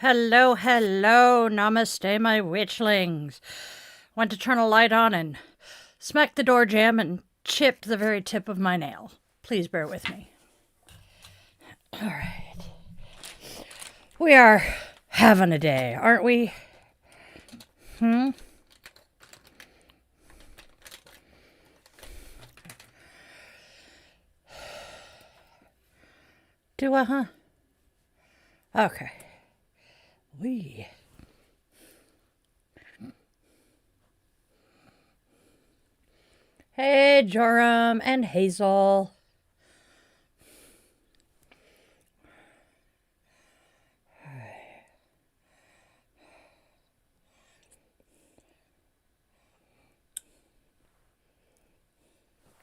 Hello, hello, namaste, my witchlings. Went to turn a light on and smacked the door jamb and chipped the very tip of my nail. Please bear with me. All right. We are having a day, aren't we? Do I, huh? Okay. Hey, Joram and Hazel.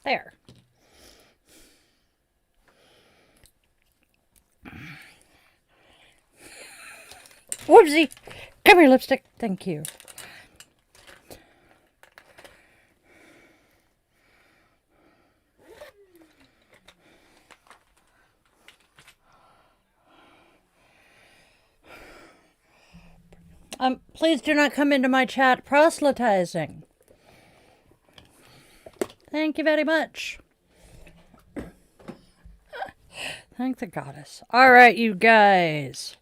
There. Whoopsie. Come here, lipstick. Thank you. Please do not come into my chat proselytizing. Thank you very much. Thank the goddess. All right, you guys.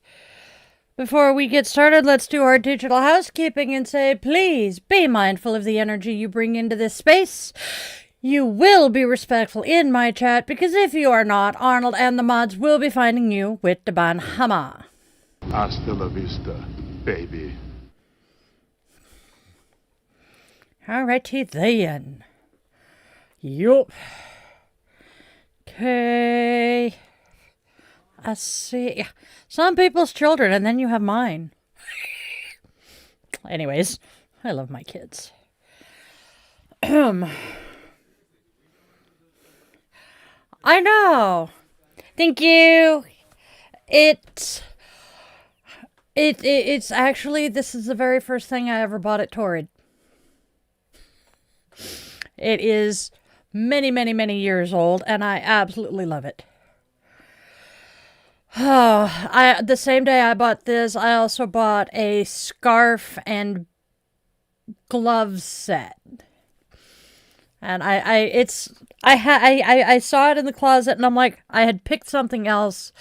Before we get started, let's do our digital housekeeping and say, please be mindful of the energy you bring into this space. You will be respectful in my chat, because if you are not, Arnold and the mods will be finding you with the ban hama. Hasta la vista, baby. Alrighty then. Yup. Okay. I see. Some people's children, and then you have mine. Anyways, I love my kids. I know. Thank you. It's actually, this is the very first thing I ever bought at Torrid. It is many, many, many years old, and I absolutely love it. Oh, the same day I bought this, I also bought a scarf and glove set. And I saw it in the closet, and I'm like, I had picked something else,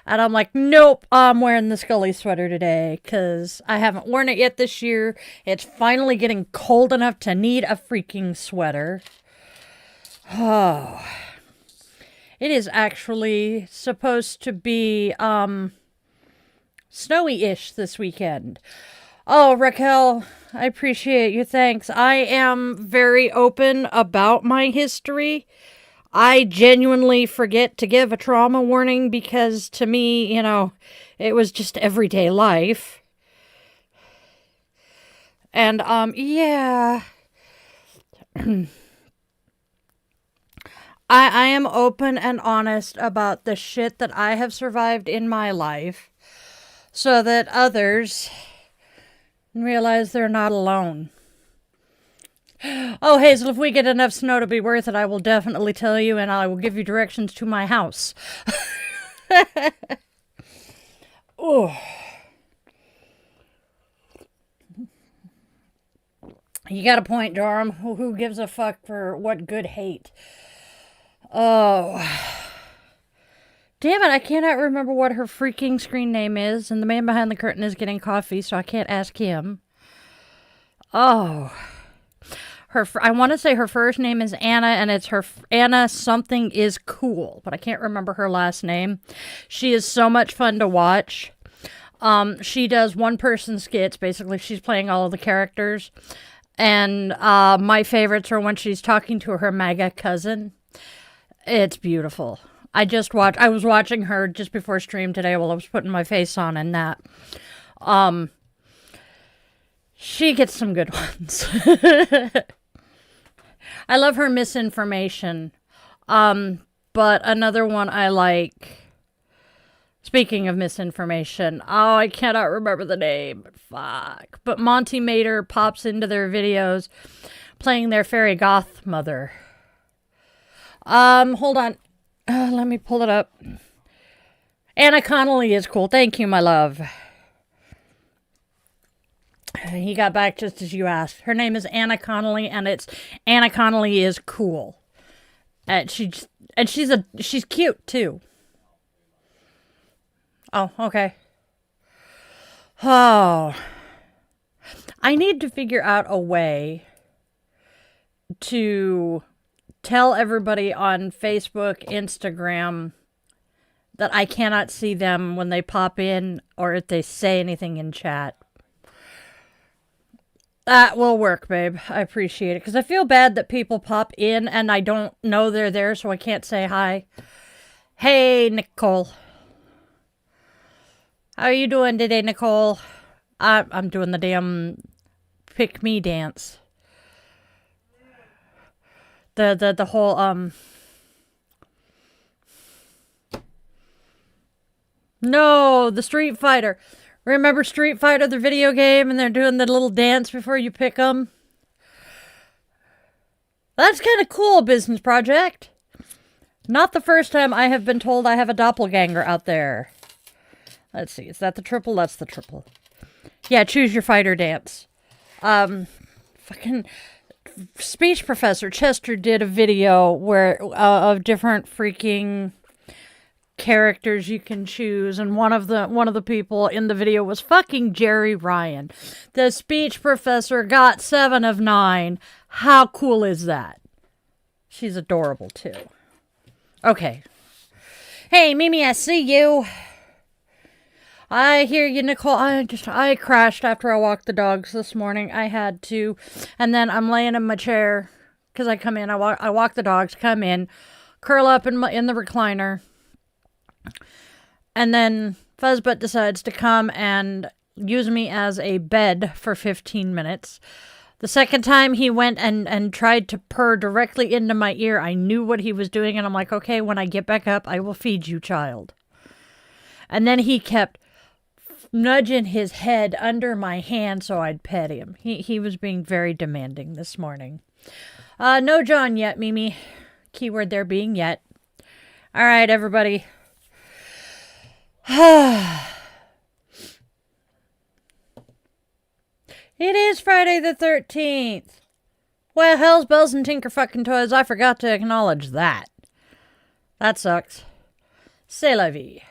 and I'm like, nope, I'm wearing the Scully sweater today, because I haven't worn it yet this year. It's finally getting cold enough to need a freaking sweater. Oh. It is actually supposed to be, snowy-ish this weekend. Oh, Raquel, I appreciate you. Thanks. I am very open about my history. I genuinely forget to give a trauma warning because to me, it was just everyday life. And, yeah. I am open and honest about the shit that I have survived in my life so that others realize they're not alone. Oh, Hazel, if we get enough snow to be worth it, I will definitely tell you, and I will give you directions to my house. Oh. You got a point, Durham. Who gives a fuck for what good hate? Oh. Damn it, I cannot remember what her freaking screen name is, and the man behind the curtain is getting coffee, so I can't ask him. Oh. I want to say her first name is Anna, and it's Anna something is cool, but I can't remember her last name. She is so much fun to watch. She does one-person skits. Basically, she's playing all of the characters, and my favorites are when she's talking to her MAGA cousin. It's beautiful. I was watching her just before stream today while I was putting my face on and that. She gets some good ones. I love her misinformation. But another one I like, speaking of misinformation, I cannot remember the name. Fuck. But Monty Mater pops into their videos playing their fairy goth mother. Hold on. Let me pull it up. Anna Connolly is cool. Thank you, my love. He got back just as you asked. Her name is Anna Connolly, and it's Anna Connolly is cool. And she's cute too. Oh, okay. Oh. I need to figure out a way to tell everybody on Facebook, Instagram that I cannot see them when they pop in or if they say anything in chat. That will work, babe. I appreciate it. Because I feel bad that people pop in and I don't know they're there, so I can't say hi. Hey, Nicole. How are you doing today, Nicole? I'm doing the damn pick me dance. The whole, No, the Street Fighter. Remember Street Fighter, the video game, and they're doing the little dance before you pick them? That's kind of cool, business project. Not the first time I have been told I have a doppelganger out there. Let's see, is that the triple? That's the triple. Yeah, choose your fighter dance. Fucking speech professor Chester did a video where of different freaking characters you can choose, and one of the people in the video was fucking Jerry Ryan. The speech professor got 7 of 9. How cool is that? She's adorable too. Okay. Hey, Mimi, I see you. I hear you, Nicole. I crashed after I walked the dogs this morning. I had to. And then I'm laying in my chair because I come in, I walk the dogs, come in, curl up in the recliner. And then Fuzzbutt decides to come and use me as a bed for 15 minutes. The second time he went and tried to purr directly into my ear, I knew what he was doing. And I'm like, okay, when I get back up, I will feed you, child. And then he kept nudging his head under my hand so I'd pet him. He was being very demanding this morning. No John yet, Mimi. Keyword there being yet. All right, everybody. It is Friday the 13th. Well, hell's bells and tinker fucking toys. I forgot to acknowledge that. That sucks. C'est la vie.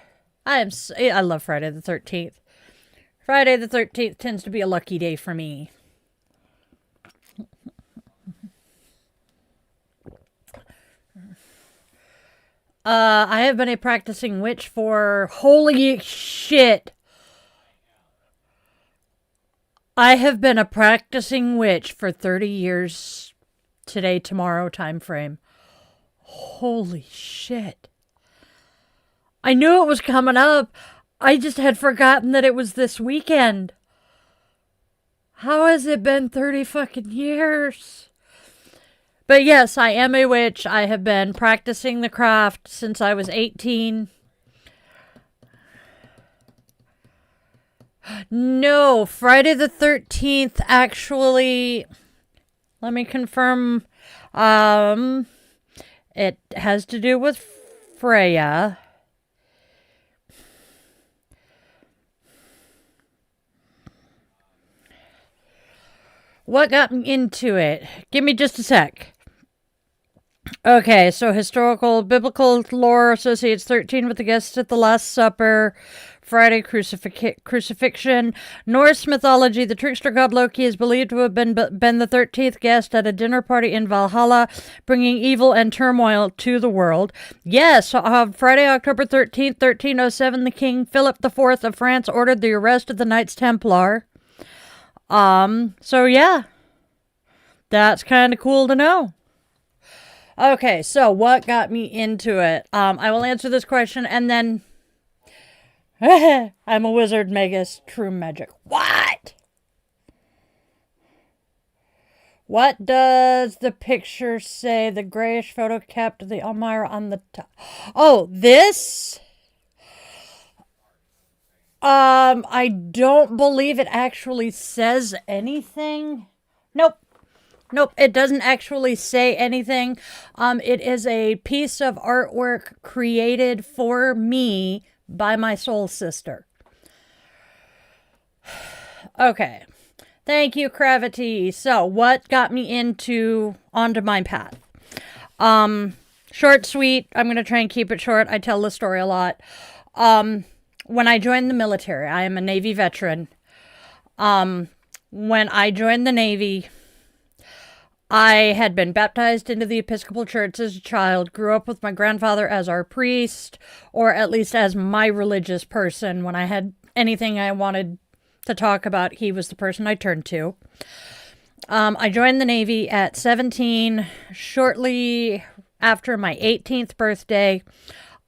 I love Friday the 13th. Friday the 13th tends to be a lucky day for me. I have been a practicing witch for... Holy shit! I have been a practicing witch for 30 years today, tomorrow time frame. Holy shit. I knew it was coming up. I just had forgotten that it was this weekend. How has it been 30 fucking years? But yes, I am a witch. I have been practicing the craft since I was 18. No, Friday the 13th actually, let me confirm, it has to do with Freya. What got me into it? Give me just a sec. Okay, so historical, biblical lore associates 13 with the guests at the Last Supper, Friday crucifixion. Norse mythology, the trickster god Loki is believed to have been the 13th guest at a dinner party in Valhalla, bringing evil and turmoil to the world. Yes, Friday, October 13th, 1307, the King Philip IV of France ordered the arrest of the Knights Templar. So yeah, that's kind of cool to know. Okay, so what got me into it? I will answer this question and then I'm a wizard, Magus, true magic. What? What does the picture say? The grayish photo kept the Elmira on the top. Oh, this? I don't believe it actually says anything. Nope, it doesn't actually say anything. It is a piece of artwork created for me by my soul sister. Okay. Thank you, Gravity. So, what got me onto my path? Short, sweet. I'm going to try and keep it short. I tell the story a lot. When I joined the military, I am a Navy veteran. When I joined the Navy, I had been baptized into the Episcopal Church as a child, grew up with my grandfather as our priest, or at least as my religious person. When I had anything I wanted to talk about, he was the person I turned to. I joined the Navy at 17. Shortly after my 18th birthday,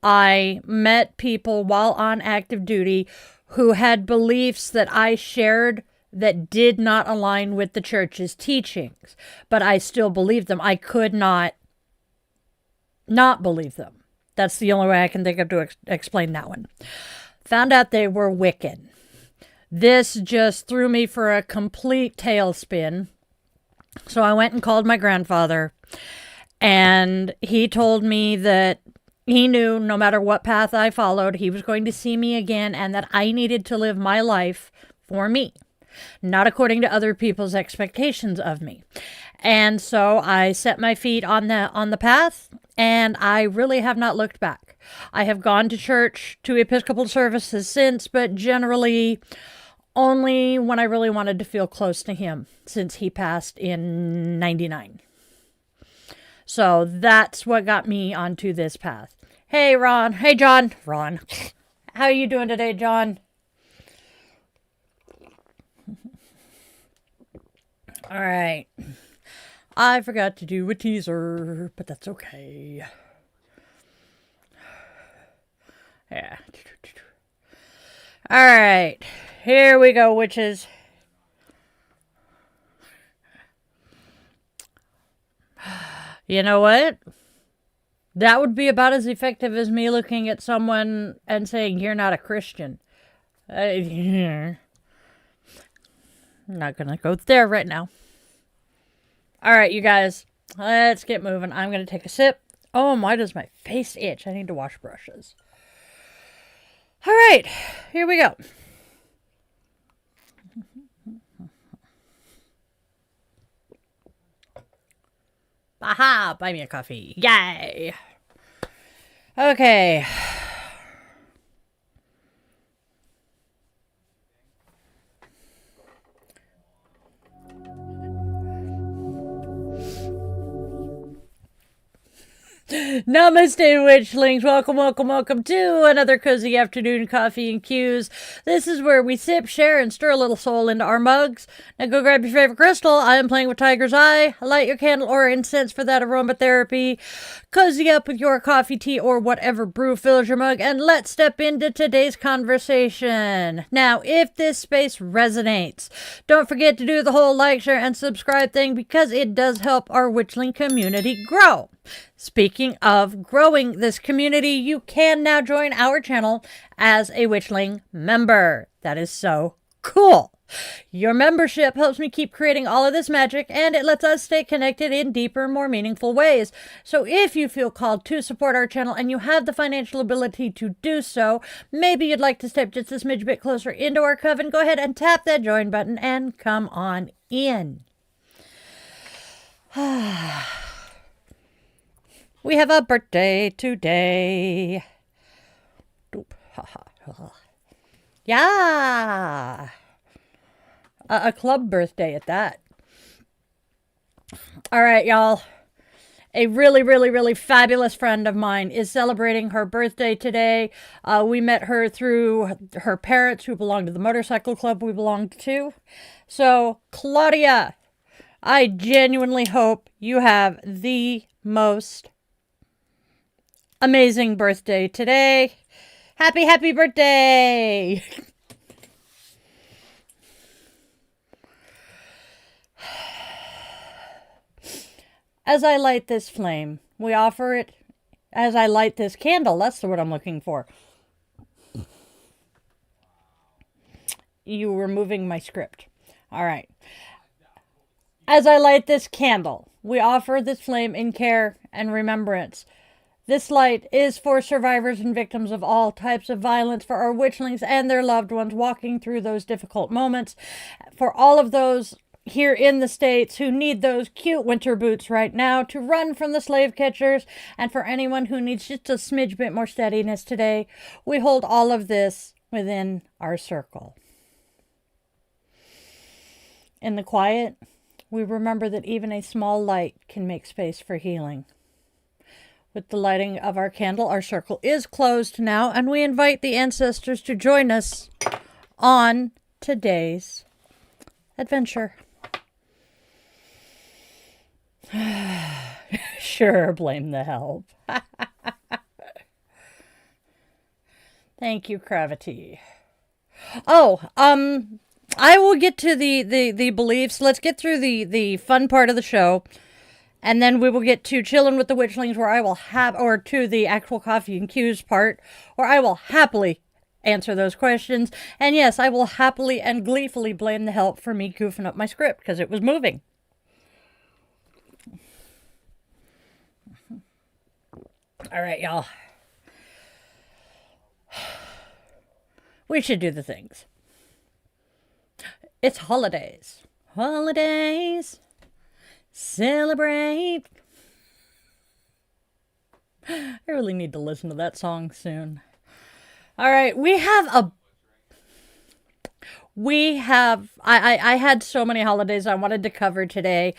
I met people while on active duty who had beliefs that I shared that did not align with the church's teachings, but I still believed them. I could not believe them. That's the only way I can think of to explain that one. Found out they were Wiccan. This just threw me for a complete tailspin. So I went and called my grandfather, and he told me that he knew no matter what path I followed, he was going to see me again, and that I needed to live my life for me, not according to other people's expectations of me. And so I set my feet on the path, and I really have not looked back. I have gone to church, to Episcopal services since, but generally only when I really wanted to feel close to him, since he passed in 99. So that's what got me onto this path. Hey, Ron. Hey, John. Ron. How are you doing today, John? All right. I forgot to do a teaser, but that's okay. Yeah. All right. Here we go, witches. You know what? That would be about as effective as me looking at someone and saying, "You're not a Christian." I'm not going to go there right now. All right, you guys. Let's get moving. I'm going to take a sip. Oh, why does my face itch? I need to wash brushes. All right, here we go. Aha, buy me a coffee. Yay. Okay. Namaste, Witchlings. Welcome, welcome, welcome to another cozy afternoon coffee and cues. This is where we sip, share, and stir a little soul into our mugs. Now go grab your favorite crystal. I am playing with Tiger's Eye. Light your candle or incense for that aromatherapy. Cozy up with your coffee, tea, or whatever brew fills your mug, and let's step into today's conversation. Now, if this space resonates, don't forget to do the whole like, share, and subscribe thing, because it does help our Witchling community grow. Speaking of growing this community, you can now join our channel as a Witchling member. That is so cool. Your membership helps me keep creating all of this magic, and it lets us stay connected in deeper, more meaningful ways. So if you feel called to support our channel and you have the financial ability to do so, maybe you'd like to step just a smidge bit closer into our coven, go ahead and tap that join button and come on in. We have a birthday today. Yeah. A club birthday at that. All right, y'all. A really, really, really fabulous friend of mine is celebrating her birthday today. We met her through her parents, who belong to the motorcycle club we belonged to. So, Claudia, I genuinely hope you have the most amazing birthday today. Happy, happy birthday! As I light this flame, we offer it as I light this candle. That's the word I'm looking for. You were moving my script. All right. As I light this candle, we offer this flame in care and remembrance This light is for survivors and victims of all types of violence, for our witchlings and their loved ones walking through those difficult moments, for all of those here in the States who need those cute winter boots right now to run from the slave catchers, and for anyone who needs just a smidge bit more steadiness today. We hold all of this within our circle. In the quiet, we remember that even a small light can make space for healing. With the lighting of our candle, our circle is closed now, and we invite the ancestors to join us on today's adventure. Sure, blame the help. Thank you, Gravity. Oh, I will get to the beliefs. Let's get through the fun part of the show. And then we will get to chilling with the witchlings, where I will or to the actual coffee and cues part, where I will happily answer those questions. And yes, I will happily and gleefully blame the help for me goofing up my script, because it was moving. All right, y'all. We should do the things. It's holidays. Holidays. Celebrate. I really need to listen to that song soon. All right, I had so many holidays I wanted to cover today.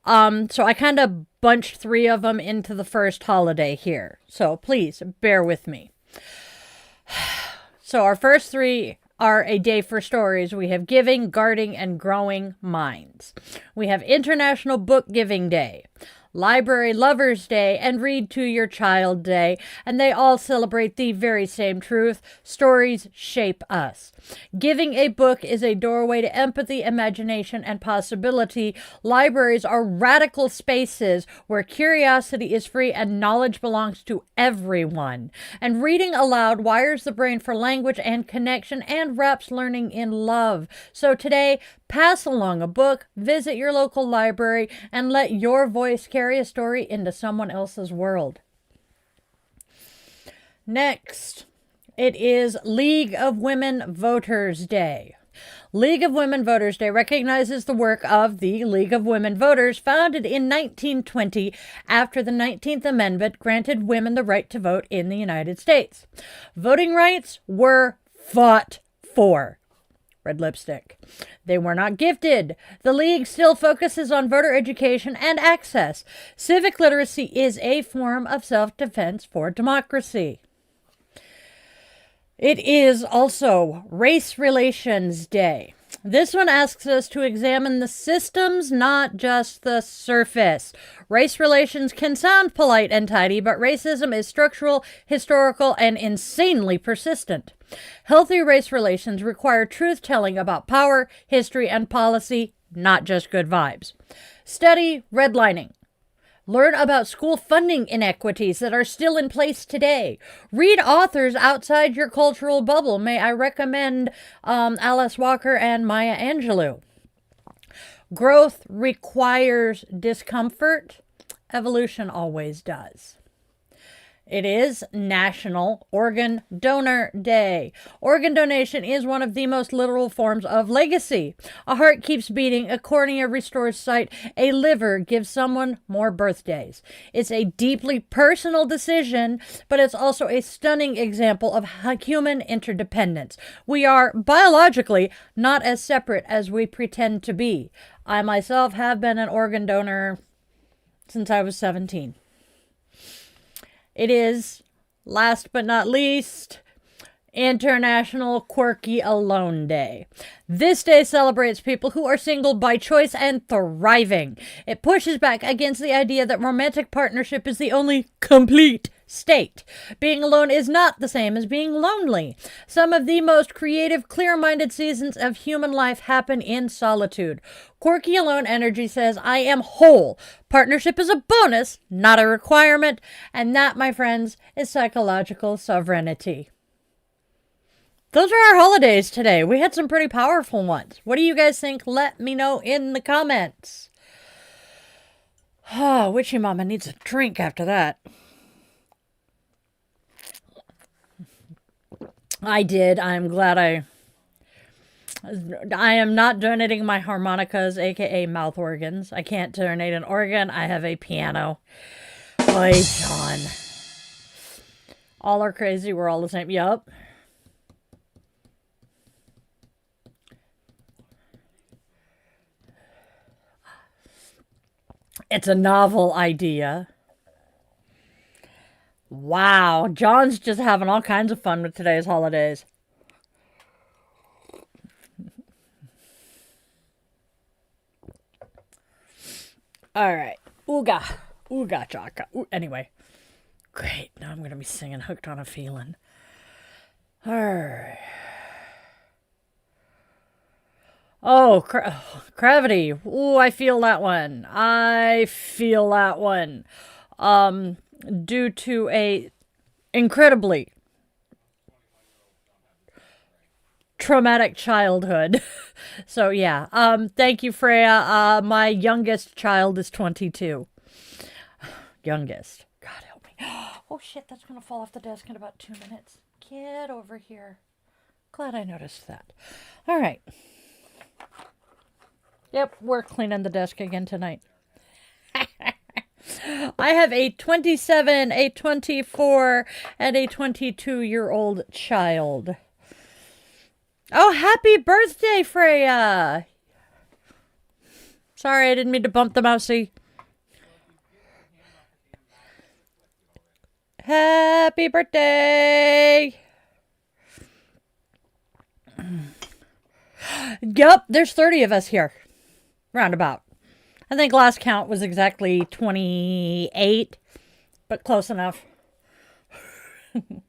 So I kind of bunched 3 of them into the first holiday here. So please bear with me. So our first 3 are a day for stories. We have Giving, Guarding, and Growing Minds. We have International Book Giving Day, Library Lovers Day, and Read to Your Child Day, and they all celebrate the very same truth: stories shape us. Giving a book is a doorway to empathy, imagination, and possibility. Libraries are radical spaces where curiosity is free and knowledge belongs to everyone. And reading aloud wires the brain for language and connection and wraps learning in love. So today, pass along a book, visit your local library, and let your voice carry a story into someone else's world. Next, it is League of Women Voters Day. League of Women Voters Day recognizes the work of the League of Women Voters, founded in 1920 after the 19th Amendment granted women the right to vote in the United States. Voting rights were fought for. Red lipstick. They were not gifted. The League still focuses on voter education and access. Civic literacy is a form of self-defense for democracy. It is also Race Relations Day. This one asks us to examine the systems, not just the surface. Race relations can sound polite and tidy, but racism is structural, historical, and insanely persistent. Healthy race relations require truth-telling about power, history, and policy, not just good vibes. Study redlining. Learn about school funding inequities that are still in place today. Read authors outside your cultural bubble. May I recommend Alice Walker and Maya Angelou. Growth requires discomfort. Evolution always does. It is National Organ Donor Day. Organ donation is one of the most literal forms of legacy. A heart keeps beating, a cornea restores sight, a liver gives someone more birthdays. It's a deeply personal decision, but it's also a stunning example of human interdependence. We are biologically not as separate as we pretend to be. I myself have been an organ donor since I was 17. It is, last but not least, International Quirky Alone Day. This day celebrates people who are single by choice and thriving. It pushes back against the idea that romantic partnership is the only complete state. Being alone is not the same as being lonely. Some of the most creative, clear-minded seasons of human life happen in solitude. Quirky Alone energy says, I am whole. Partnership is a bonus, not a requirement. And that, my friends, is psychological sovereignty. Those are our holidays today. We had some pretty powerful ones. What do you guys think? Let me know in the comments. Oh, Witchy Mama needs a drink after that. I did. I'm glad I am not donating my harmonicas, aka mouth organs. I can't donate an organ. I have a piano. Boy, John. All are crazy. We're all the same. Yup. It's a novel idea. Wow. John's just having all kinds of fun with today's holidays. All right. Ooga. Ooga chaka. Anyway. Great. Now I'm going to be singing Hooked on a Feeling. All right. Oh, gravity. Ooh, I feel that one. I feel that one. Due to a incredibly traumatic childhood. So yeah. Thank you, Freya. My youngest child is 22. Youngest. God help me. Oh shit, that's gonna fall off the desk in about 2 minutes. Get over here. Glad I noticed that. All right. Yep, we're cleaning the desk again tonight. I have a 27, a 24, and a 22-year-old child. Oh, happy birthday, Freya! Sorry, I didn't mean to bump the mousey. Happy birthday! Yup, there's 30 of us here. Roundabout. I think last count was exactly 28, but close enough. All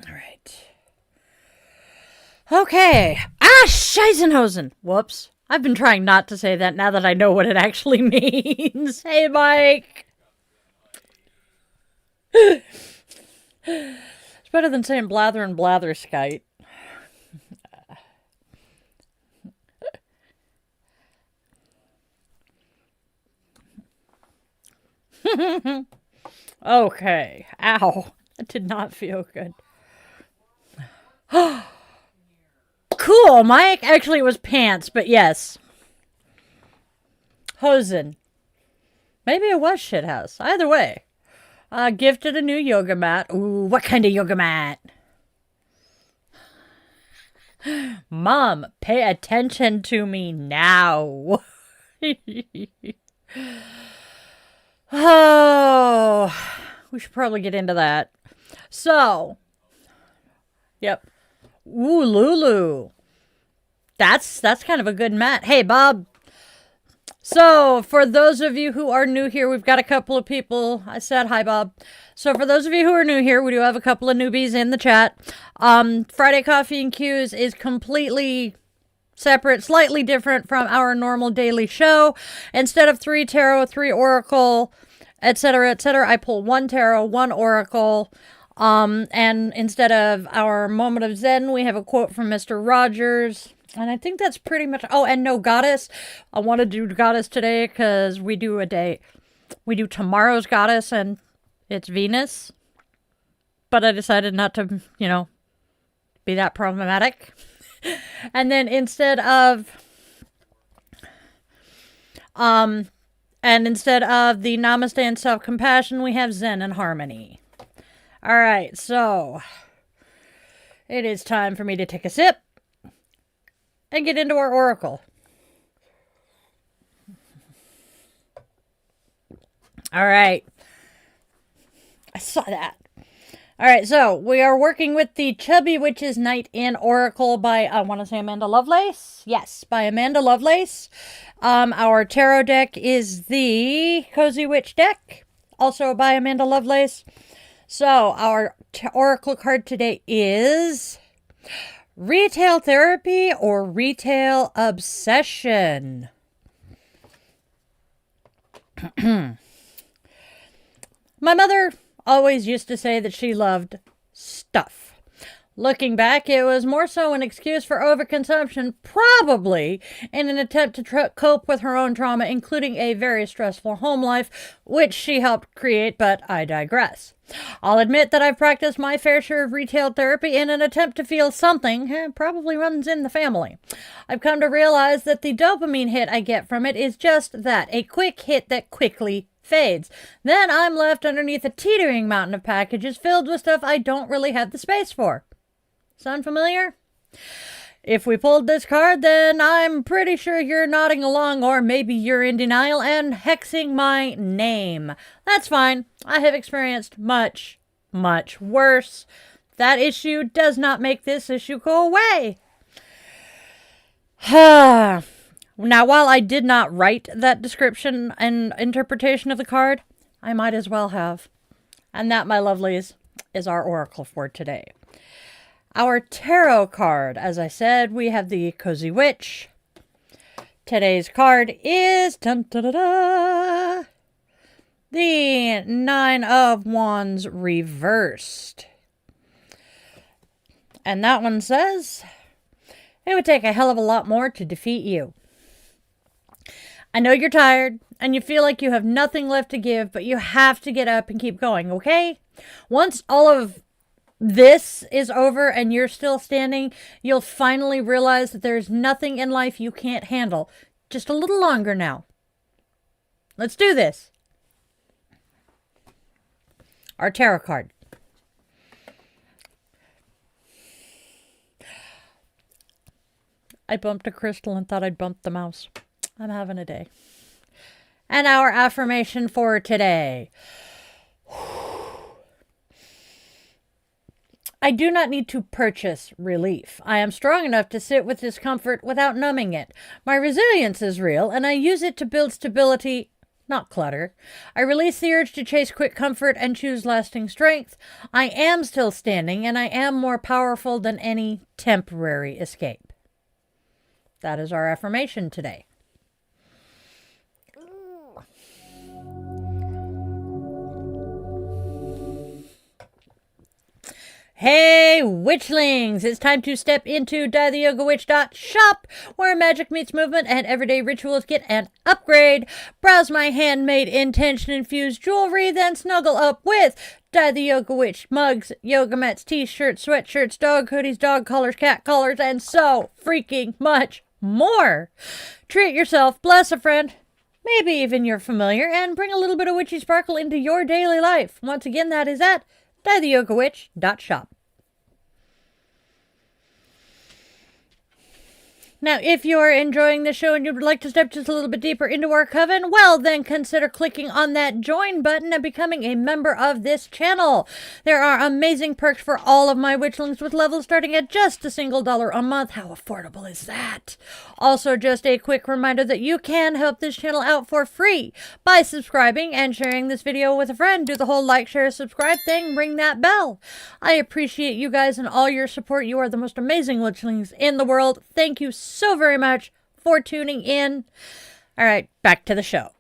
right. Okay. Ah, Scheisenhosen. Whoops. I've been trying not to say that now that I know what it actually means. Hey, Mike. It's better than saying blather and blatherskite. Okay. Ow. That did not feel good. Cool, Mike. Actually, it was pants, but yes. Hosen. Maybe it was shithouse. Either way. Gifted a new yoga mat. Ooh, what kind of yoga mat? Mom, pay attention to me now. Oh, we should probably get into that. So, yep. Ooh, Lulu. That's kind of a good mat. Hey, Bob. So, for those of you who are new here, we've got a couple of people. I said hi, Bob. So, for those of you who are new here, we do have a couple of newbies in the chat. Friday Coffee and Cues is completely separate, slightly different from our normal daily show. Instead of 3 tarot, 3 oracle, etc., I pull 1 tarot, 1 oracle. And instead of our moment of Zen, we have a quote from Mr. Rogers. And I think that's pretty much... Oh, and no goddess. I want to do goddess today because we do a day... We do tomorrow's goddess and it's Venus. But I decided not to, be that problematic. And then instead of... And instead of the Namaste and self-compassion, we have Zen and harmony. All right, so... It is time for me to take a sip and get into our oracle. All right. I saw that. All right, so we are working with the Chubby Witch's Night in Oracle by, I want to say Amanda Lovelace? Yes, by Amanda Lovelace. Our tarot deck is the Cozy Witch deck, also by Amanda Lovelace. So our oracle card today is... Retail therapy or retail obsession? My mother always used to say that she loved stuff. Looking back, it was more so an excuse for overconsumption, probably in an attempt to cope with her own trauma, including a very stressful home life, which she helped create, but I digress. I'll admit that I've practiced my fair share of retail therapy in an attempt to feel something, probably runs in the family. I've come to realize that the dopamine hit I get from it is just that, a quick hit that quickly fades. Then I'm left underneath a teetering mountain of packages filled with stuff I don't really have the space for. Sound familiar? If we pulled this card, then I'm pretty sure you're nodding along, or maybe you're in denial and hexing my name. That's fine. I have experienced much, much worse. That issue does not make this issue go away. Now, while I did not write that description and interpretation of the card, I might as well have. And that, my lovelies, is our oracle for today. Our tarot card, as I said, we have the Cozy Witch. Today's card is the Nine of Wands reversed. And that one says, it would take a hell of a lot more to defeat you. I know you're tired and you feel like you have nothing left to give, but you have to get up and keep going, okay? Once all of this is over and you're still standing, you'll finally realize that there's nothing in life you can't handle. Just a little longer now. Let's do this. Our tarot card. I bumped a crystal and thought I'd bumped the mouse. I'm having a day. And our affirmation for today. I do not need to purchase relief. I am strong enough to sit with discomfort without numbing it. My resilience is real, and I use it to build stability, not clutter. I release the urge to chase quick comfort and choose lasting strength. I am still standing, and I am more powerful than any temporary escape. That is our affirmation today. Hey, Witchlings! It's time to step into dietheyogawitch.shop, where magic meets movement and everyday rituals get an upgrade. Browse my handmade, intention-infused jewelry, then snuggle up with Die the Yoga Witch mugs, yoga mats, t-shirts, sweatshirts, dog hoodies, dog collars, cat collars, and so freaking much more. Treat yourself, bless a friend, maybe even your familiar, and bring a little bit of witchy sparkle into your daily life. Once again, that is at dietheyogawitch.shop. Now, if you are enjoying the show and you would like to step just a little bit deeper into our coven, well, then consider clicking on that join button and becoming a member of this channel. There are amazing perks for all of my witchlings with levels starting at just $1 a month. How affordable is that? Also, just a quick reminder that you can help this channel out for free by subscribing and sharing this video with a friend. Do the whole like, share, subscribe thing, ring that bell. I appreciate you guys and all your support. You are the most amazing witchlings in the world. Thank you so very much for tuning in. All right, back to the show.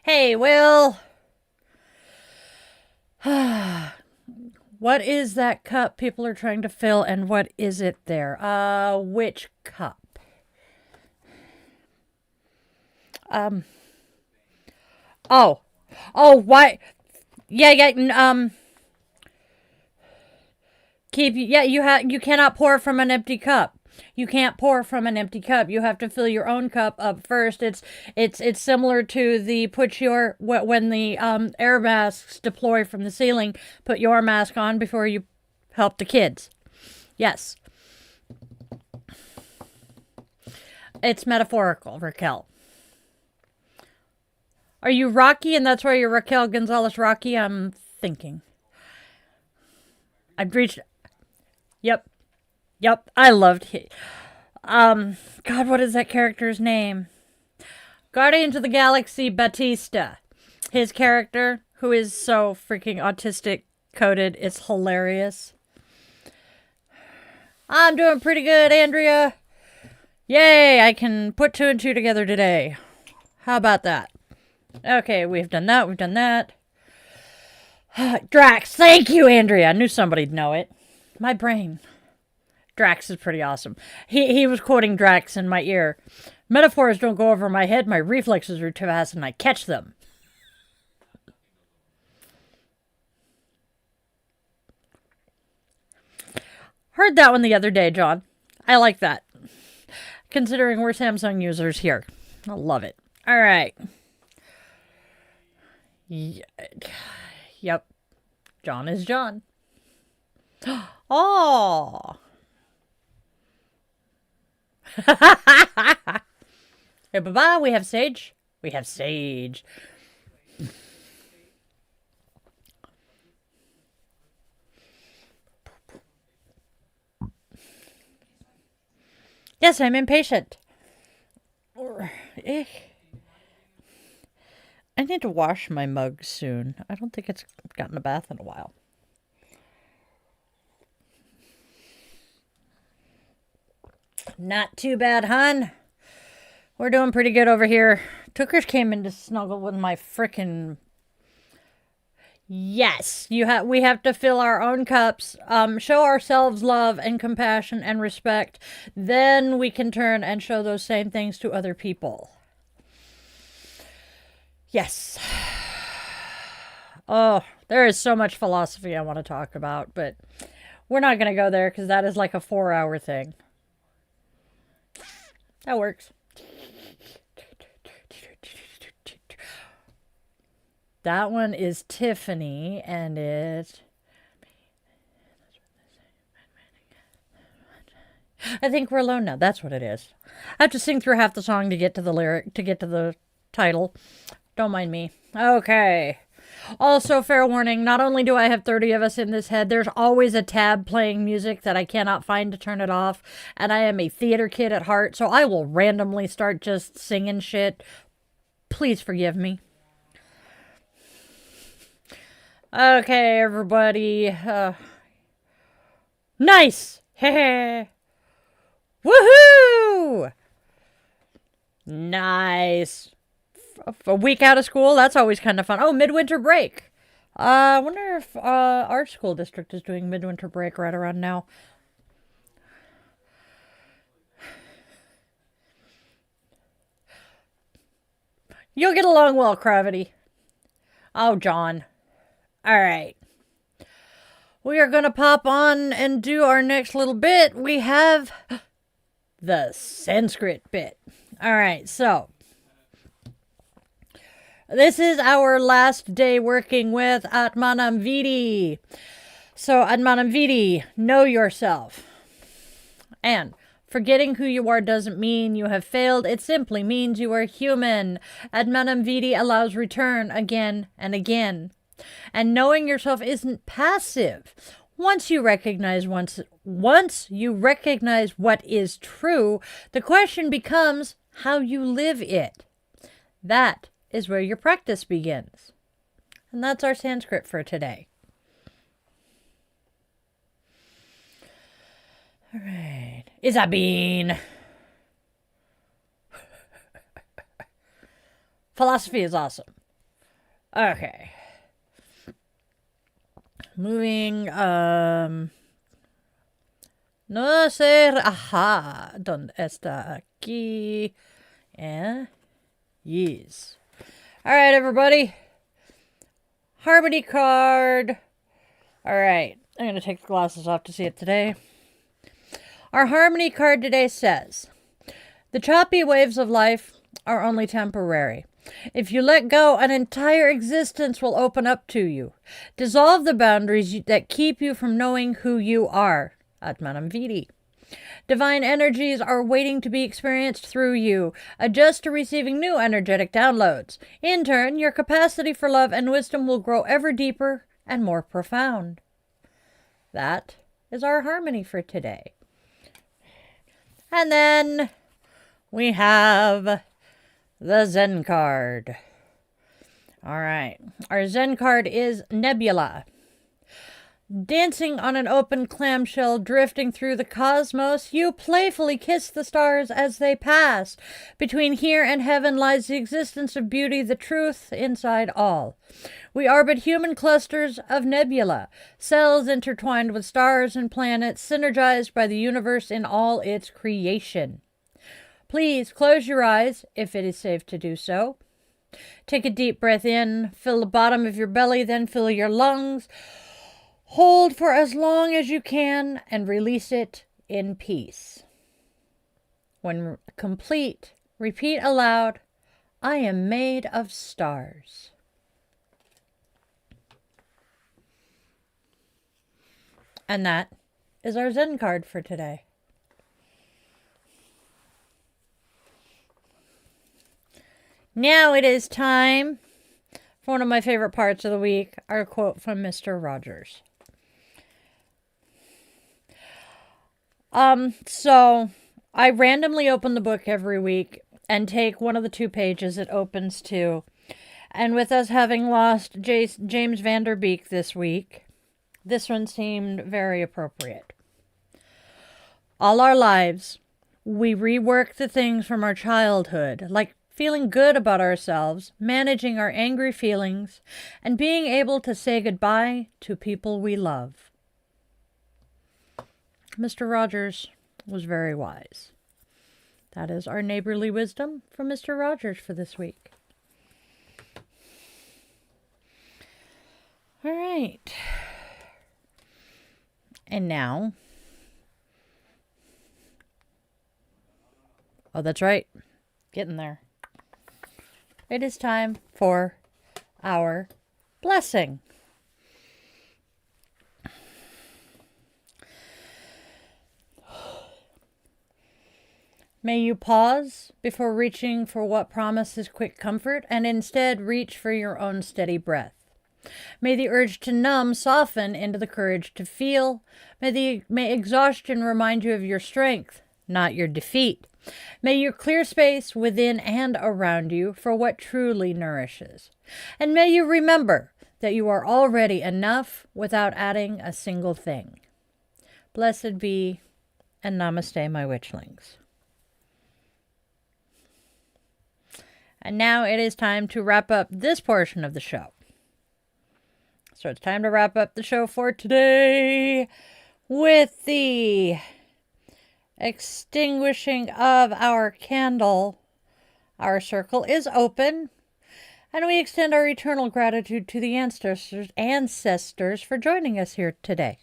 Hey, Will. What is that cup people are trying to fill, and what is it there? Which cup? Oh, why? Yeah, you cannot pour from an empty cup. You can't pour from an empty cup. You have to fill your own cup up first. It's similar to the when the air masks deploy from the ceiling, put your mask on before you help the kids. Yes. It's metaphorical, Raquel. Are you Rocky and that's why you're Raquel Gonzalez Rocky? I'm thinking. I've reached... Yep, I loved it. God, what is that character's name? Guardians of the Galaxy Batista. His character, who is so freaking autistic coded, it's hilarious. I'm doing pretty good, Andrea. Yay, I can put 2 and 2 together today. How about that? Okay, we've done that. We've done that. Drax. Thank you, Andrea. I knew somebody'd know it. My brain. Drax is pretty awesome. He was quoting Drax in my ear. Metaphors don't go over my head. My reflexes are too fast and I catch them. Heard that one the other day, John. I like that. Considering we're Samsung users here. I love it. All right. Yep. John is John. Oh. Hey, bye-bye. We have Sage. We have Sage. Yes, I'm impatient. I need to wash my mug soon. I don't think it's gotten a bath in a while. Not too bad, hun. We're doing pretty good over here. Tookers came in to snuggle with my frickin'... Yes, we have to fill our own cups, show ourselves love and compassion and respect. Then we can turn and show those same things to other people. Yes. Oh, there is so much philosophy I want to talk about, but we're not going to go there because that is like a 4-hour thing. That works. That one is Tiffany, and it... I think we're alone now. That's what it is. I have to sing through half the song to get to the lyric, to get to the title. Don't mind me. Okay. Also, fair warning, not only do I have 30 of us in this head, there's always a tab playing music that I cannot find to turn it off, and I am a theater kid at heart, so I will randomly start just singing shit. Please forgive me. Okay, everybody. Nice! Heh. Woohoo! Nice. A week out of school, that's always kind of fun. Oh, midwinter break. I wonder if our school district is doing midwinter break right around now. You'll get along well, Gravity. Oh, John. All right. We are going to pop on and do our next little bit. We have the Sanskrit bit. All right, so this is our last day working with Atmanam Vidi. So, Atmanam Vidi, know yourself. And forgetting who you are doesn't mean you have failed. It simply means you are human. Atmanam Vidi allows return again and again. And knowing yourself isn't passive. Once you recognize what is true, the question becomes how you live it. That is where your practice begins. And that's our Sanskrit for today. All right. Isabine. Philosophy is awesome. Okay. Moving, no ser, aha, donde está aquí, yeah, yes. All right, everybody, Harmony card. All right, I'm going to take the glasses off to see it today. Our Harmony card today says, the choppy waves of life are only temporary. If you let go, an entire existence will open up to you. Dissolve the boundaries that keep you from knowing who you are. Atmanam Vidi. Divine energies are waiting to be experienced through you. Adjust to receiving new energetic downloads. In turn, your capacity for love and wisdom will grow ever deeper and more profound. That is our harmony for today. And then we have the Zen card. All right. Our Zen card is Nebula. Dancing on an open clamshell drifting through the cosmos, you playfully kiss the stars as they pass. Between here and heaven lies the existence of beauty, the truth inside all. We are but human clusters of nebula, cells intertwined with stars and planets, synergized by the universe in all its creation. Please close your eyes, if it is safe to do so. Take a deep breath in, fill the bottom of your belly, then fill your lungs. Hold for as long as you can and release it in peace. When complete, repeat aloud, I am made of stars. And that is our Zen card for today. Now it is time for one of my favorite parts of the week, our quote from Mr. Rogers. So I randomly open the book every week and take one of the 2 pages it opens to. And with us having lost James Van Der Beek this week, this one seemed very appropriate. All our lives, we rework the things from our childhood, like feeling good about ourselves, managing our angry feelings, and being able to say goodbye to people we love. Mr. Rogers was very wise. That is our neighborly wisdom from Mr. Rogers for this week. All right. And now, oh, that's right. Getting there. It is time for our blessing. May you pause before reaching for what promises quick comfort and instead reach for your own steady breath. May the urge to numb soften into the courage to feel. May exhaustion remind you of your strength, not your defeat. May you clear space within and around you for what truly nourishes. And may you remember that you are already enough without adding a single thing. Blessed be, and Namaste, my Witchlings. And now it is time to wrap up this portion of the show. So it's time to wrap up the show for today with the extinguishing of our candle. Our circle is open, and we extend our eternal gratitude to the ancestors for joining us here today.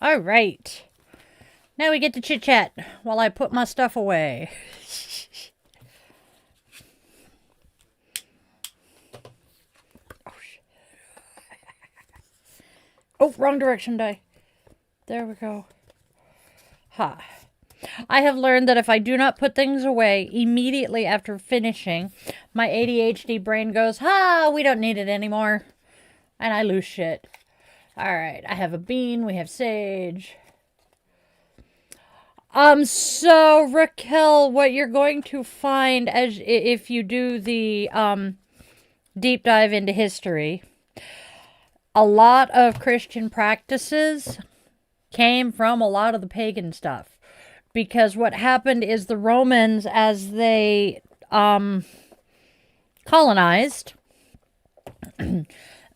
All right. Now we get to chit-chat while I put my stuff away. Oh, wrong direction die. There we go. Ha. I have learned that if I do not put things away immediately after finishing, my ADHD brain goes, we don't need it anymore. And I lose shit. All right, I have a bean, we have sage. So Raquel, what you're going to find as if you do the deep dive into history, a lot of Christian practices came from a lot of the pagan stuff. Because what happened is the Romans, as they colonized,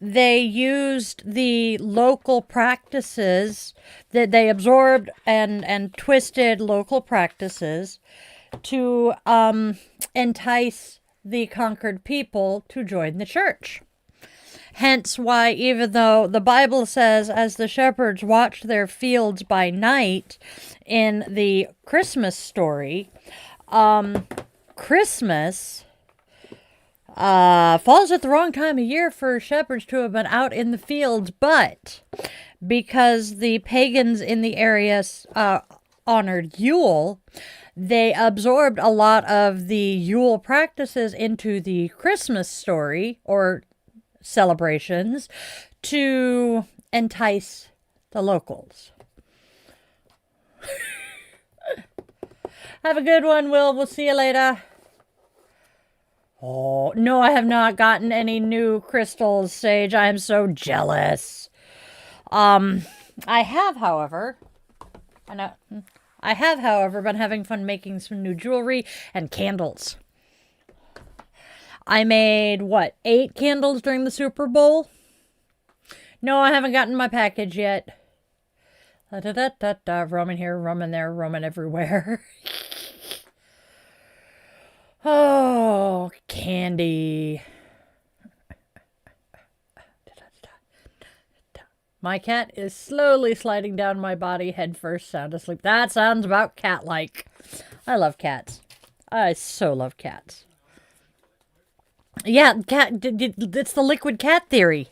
they used the local practices that they absorbed and twisted local practices to entice the conquered people to join the church. Hence why, even though the Bible says, as the shepherds watched their fields by night in the Christmas story, Christmas falls at the wrong time of year for shepherds to have been out in the fields, but because the pagans in the area honored Yule, they absorbed a lot of the Yule practices into the Christmas story or celebrations to entice the locals. Have a good one, Will. We'll see you later. Oh, no, I have not gotten any new crystals, Sage. I am so jealous. I have, however, been having fun making some new jewelry and candles. I made, 8 candles during the Super Bowl? No, I haven't gotten my package yet. Roman here, Roman there, Roman everywhere. Oh, candy. My cat is slowly sliding down my body, head first, sound asleep. That sounds about cat-like. I love cats. I so love cats. Yeah, it's the liquid cat theory.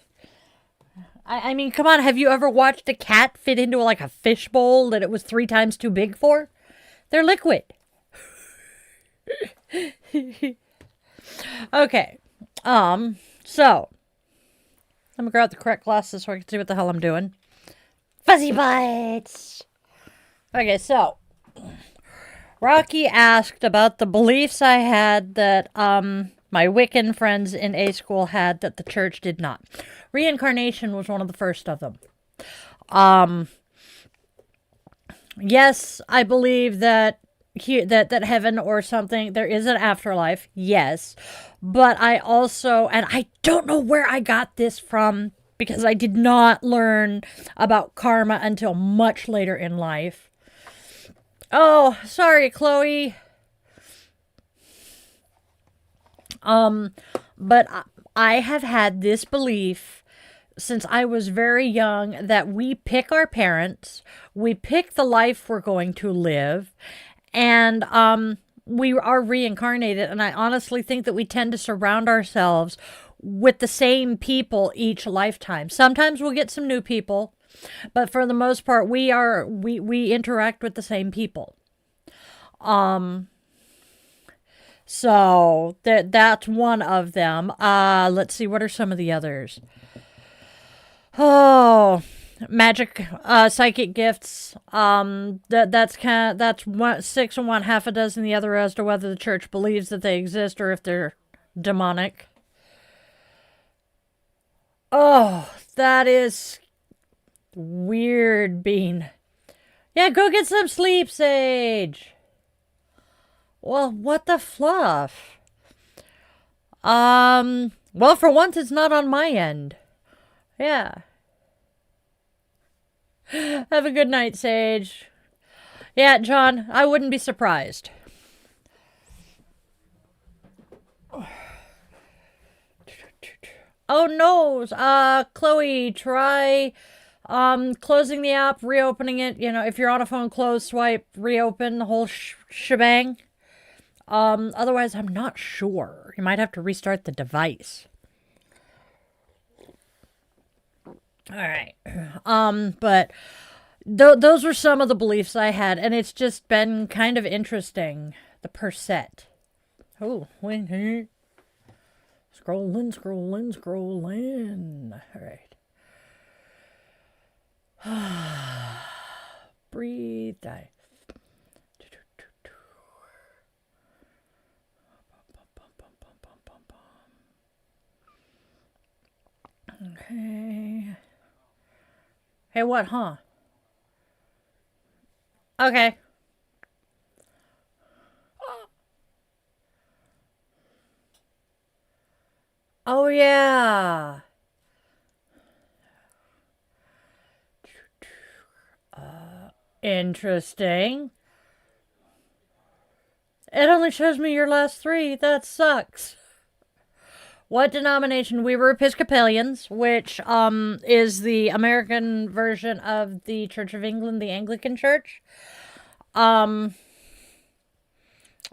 I mean, come on, have you ever watched a cat fit into like a fish bowl that it was 3 times too big for? They're liquid. Okay. So let me grab the correct glasses so I can see what the hell I'm doing. Fuzzy bites. Okay, so Rocky asked about the beliefs I had that my Wiccan friends in A school had that the church did not. Reincarnation was one of the first of them. Yes, I believe that that heaven or something, there is an afterlife, yes. But I also, and I don't know where I got this from, because I did not learn about karma until much later in life. Oh, sorry, Chloe. But I have had this belief since I was very young that we pick our parents, we pick the life we're going to live, and we are reincarnated. And I honestly think that we tend to surround ourselves with the same people each lifetime. Sometimes we'll get some new people, but for the most part, we interact with the same people. So that's one of them. Let's see, what are some of the others? Oh, magic, psychic gifts. That's 6 and 1/2 the other as to whether the church believes that they exist or if they're demonic. Oh, that is weird, Bean. Yeah, go get some sleep, Sage. Well, what the fluff? Well, for once, it's not on my end. Yeah. Have a good night, Sage. Yeah, John, I wouldn't be surprised. Oh, no. Chloe, try closing the app, reopening it. You know, if you're on a phone, close, swipe, reopen, the whole shebang. Otherwise, I'm not sure. You might have to restart the device. All right. But those were some of the beliefs I had, and it's just been kind of interesting. The percent. Oh, scrolling. All right. Breathe. Die. Okay. Hey, what, huh? Okay. Oh, yeah. Interesting. It only shows me your last 3. That sucks. What denomination? We were Episcopalians, which is the American version of the Church of England, the Anglican Church. My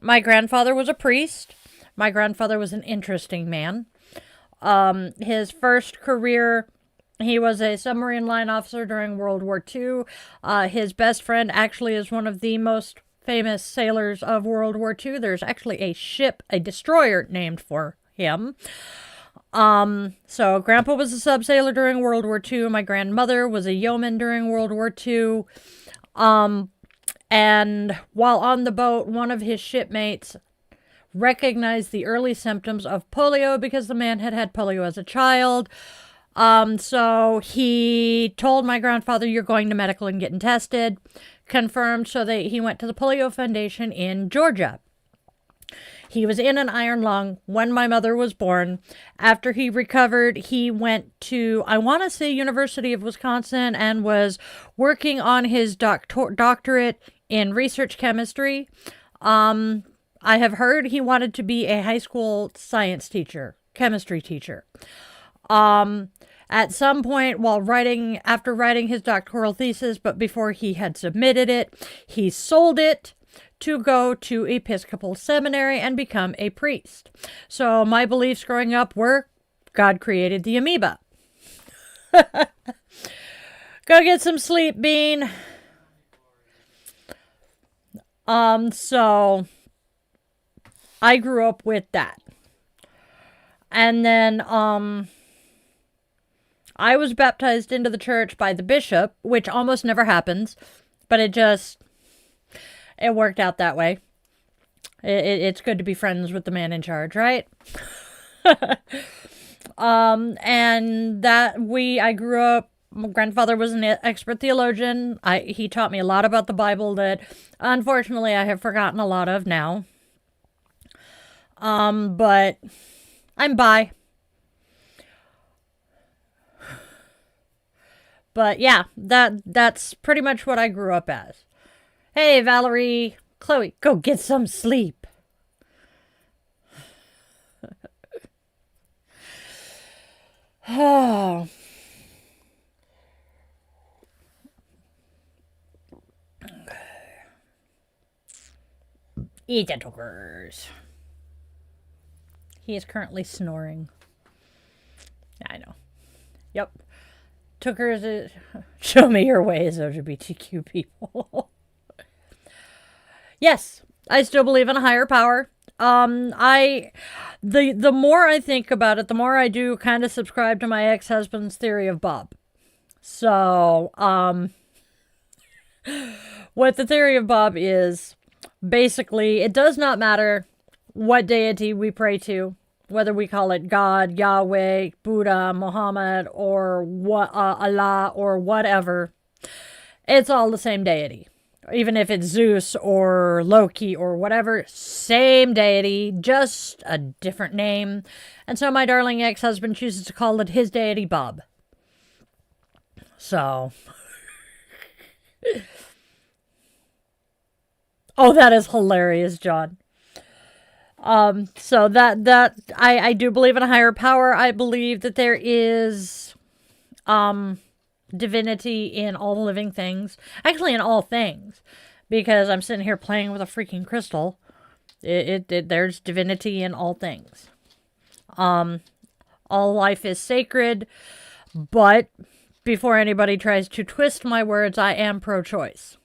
grandfather was a priest. My grandfather was an interesting man. His first career, he was a submarine line officer during World War II. His best friend actually is one of the most famous sailors of World War II. There's actually a ship, a destroyer named for him. So Grandpa was a subsailor during World War II. My grandmother was a yeoman during World War II. And while on the boat, one of his shipmates recognized the early symptoms of polio because the man had had polio as a child. So he told my grandfather, "You're going to medical and getting tested." Confirmed, so he went to the Polio Foundation in Georgia. He was in an iron lung when my mother was born. After he recovered, he went to, I want to say, University of Wisconsin, and was working on his doctorate in research chemistry. I have heard he wanted to be a high school science teacher, chemistry teacher. At some point after writing his doctoral thesis, but before he had submitted it, he sold it to go to Episcopal Seminary and become a priest. So my beliefs growing up were God created the amoeba. Go get some sleep, Bean. So I grew up with that. And then, I was baptized into the church by the bishop, which almost never happens, but it worked out that way. It's good to be friends with the man in charge, right? And I grew up, my grandfather was an expert theologian. He taught me a lot about the Bible that unfortunately I have forgotten a lot of now. But I'm bi. But yeah, that's pretty much what I grew up as. Hey, Valerie, Chloe, go get some sleep. Oh. Eat the Tookers. He is currently snoring. I know. Yep. Tookers is... Show me your ways, LGBTQ people. Yes, I still believe in a higher power. The more I think about it, the more I do kind of subscribe to my ex-husband's theory of Bob. So, what the theory of Bob is, basically, it does not matter what deity we pray to, whether we call it God, Yahweh, Buddha, Muhammad, or Allah, or whatever. It's all the same deity. Even if it's Zeus or Loki or whatever, same deity, just a different name. And so my darling ex-husband chooses to call it his deity Bob. So. Oh, that is hilarious, John. So I do believe in a higher power. I believe that there is, divinity in all living things. Actually, in all things. Because I'm sitting here playing with a freaking crystal. There's divinity in all things. All life is sacred. But before anybody tries to twist my words, I am pro-choice.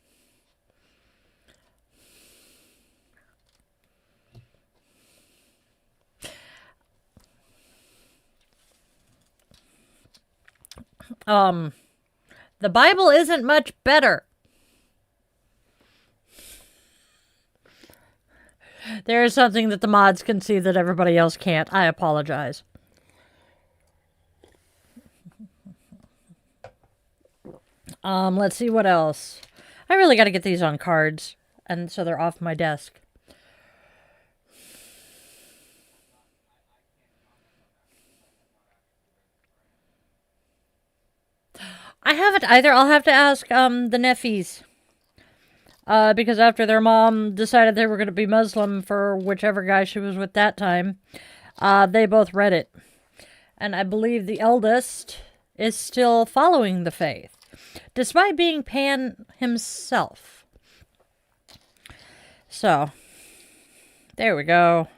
The Bible isn't much better. There is something that the mods can see that everybody else can't. I apologize. Let's see what else. I really got to get these on cards, and so they're off my desk. I haven't either. I'll have to ask the Nephies. Because after their mom decided they were going to be Muslim for whichever guy she was with that time, they both read it. And I believe the eldest is still following the faith, despite being Pan himself. So, there we go.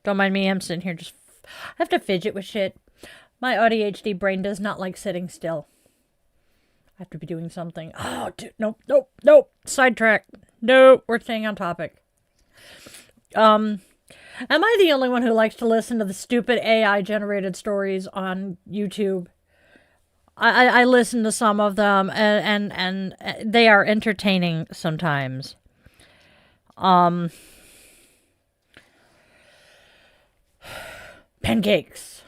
Don't mind me, I'm sitting here just... I have to fidget with shit. My ADHD brain does not like sitting still. I have to be doing something. Oh, dude, nope. Sidetrack. Nope, we're staying on topic. Am I the only one who likes to listen to the stupid AI generated stories on YouTube? I listen to some of them, and they are entertaining sometimes. Pancakes.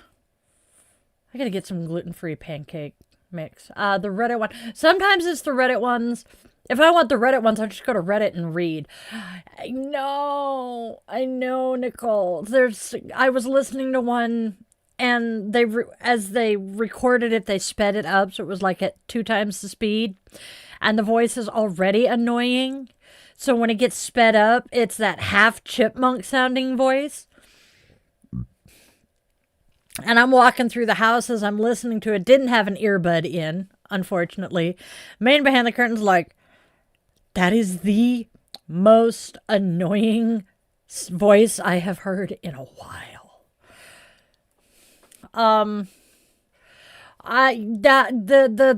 I gotta get some gluten-free pancake mix. The Reddit one. Sometimes it's the Reddit ones. If I want the Reddit ones, I'll just go to Reddit and read. I know, Nicole. I was listening to one, and as they recorded it, they sped it up, so it was like at 2 times the speed, and the voice is already annoying. So when it gets sped up, it's that half chipmunk sounding voice. And I'm walking through the house as I'm listening to it. Didn't have an earbud in, unfortunately. Man behind the curtain's like, that is the most annoying voice I have heard in a while. The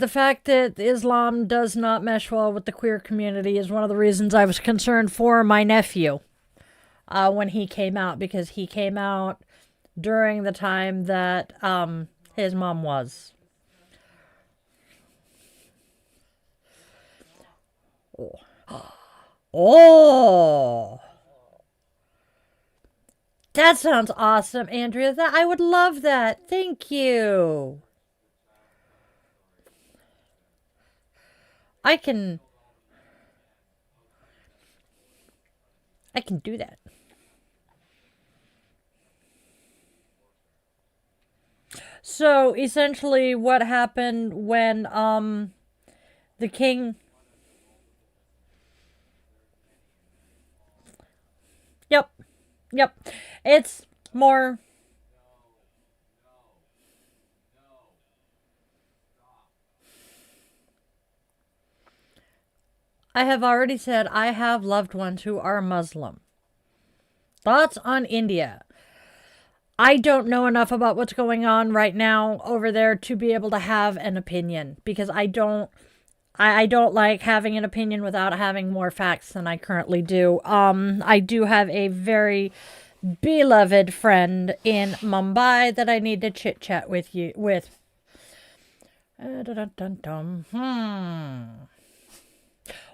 fact that Islam does not mesh well with the queer community is one of the reasons I was concerned for my nephew when he came out, because he came out during the time that his mom was. Oh, that sounds awesome, Andrea. I would love that. Thank you. I can do that. So essentially what happened when the king. Yep. It's more. I have already said I have loved ones who are Muslim. Thoughts on India? I don't know enough about what's going on right now over there to be able to have an opinion, because I don't like having an opinion without having more facts than I currently do. I do have a very beloved friend in Mumbai that I need to chit chat with.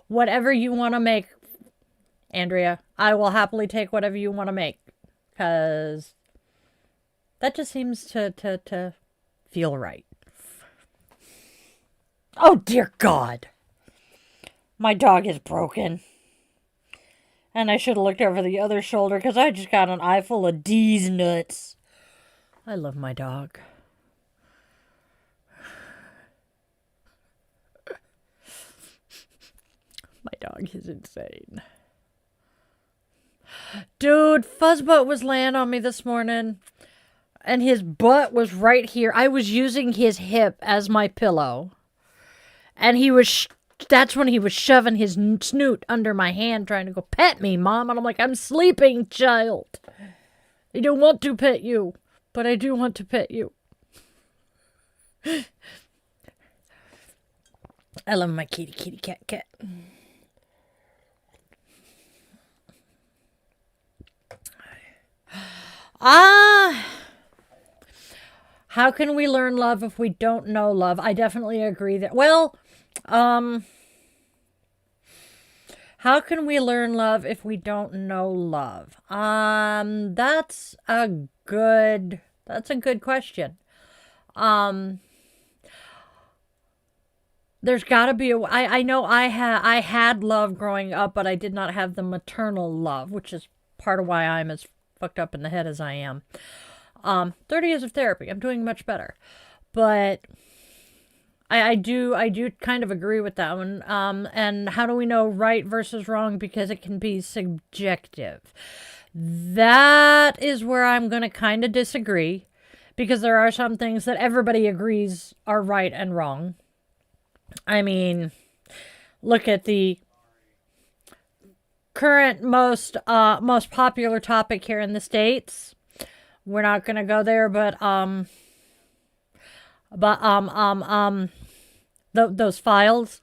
Whatever you want to make, Andrea, I will happily take whatever you want to make, because that just seems to feel right. Oh, dear God. My dog is broken. And I should have looked over the other shoulder, because I just got an eye full of D's nuts. I love my dog. My dog is insane. Dude, Fuzzbutt was laying on me this morning, and his butt was right here. I was using his hip as my pillow. And that's when he was shoving his snoot under my hand, trying to go, pet me, Mom. And I'm like, I'm sleeping, child. I don't want to pet you, but I do want to pet you. I love my kitty, cat. How can we learn love if we don't know love? I definitely agree that, how can we learn love if we don't know love? That's a good question. There's gotta be I know I had love growing up, but I did not have the maternal love, which is part of why I'm as fucked up in the head as I am. 30 years of therapy. I'm doing much better. But I do kind of agree with that one. And how do we know right versus wrong? Because it can be subjective. That is where I'm going to kind of disagree, because there are some things that everybody agrees are right and wrong. I mean, look at the current most popular topic here in the States. We're not going to go there, but those files.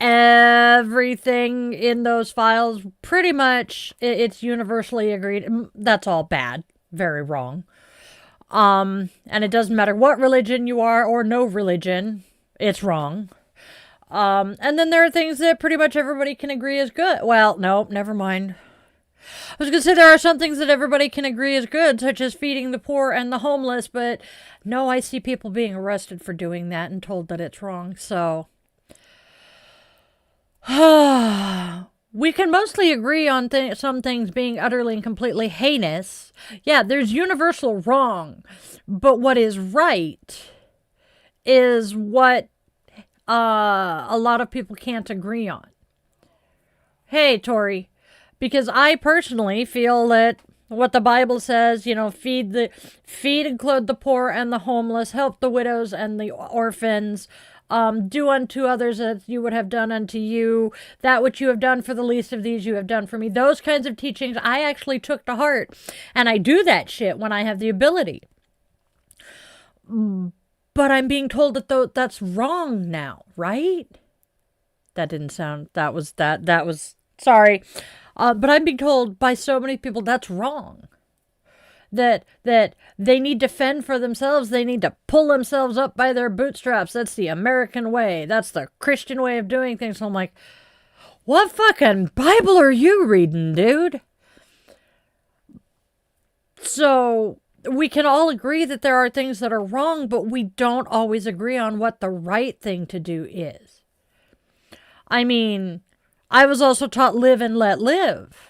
everything in those files, pretty much it's universally agreed. That's all bad. Very wrong. And it doesn't matter what religion you are or no religion, it's wrong. And then there are things that pretty much everybody can agree is good. Well, no, never mind. I was going to say there are some things that everybody can agree is good, such as feeding the poor and the homeless, but no, I see people being arrested for doing that and told that it's wrong, so... We can mostly agree on some things being utterly and completely heinous. Yeah, there's universal wrong, but what is right is what a lot of people can't agree on. Hey, Tori, because I personally feel that what the Bible says, feed and clothe the poor and the homeless, help the widows and the orphans, do unto others as you would have done unto you. That which you have done for the least of these, you have done for me. Those kinds of teachings I actually took to heart. And I do that shit when I have the ability. But I'm being told that that's wrong now, right? That didn't sound, that was, sorry. But I'm being told by so many people that's wrong. That they need to fend for themselves. They need to pull themselves up by their bootstraps. That's the American way. That's the Christian way of doing things. So I'm like, what fucking Bible are you reading, dude? So we can all agree that there are things that are wrong, but we don't always agree on what the right thing to do is. I mean, I was also taught live and let live.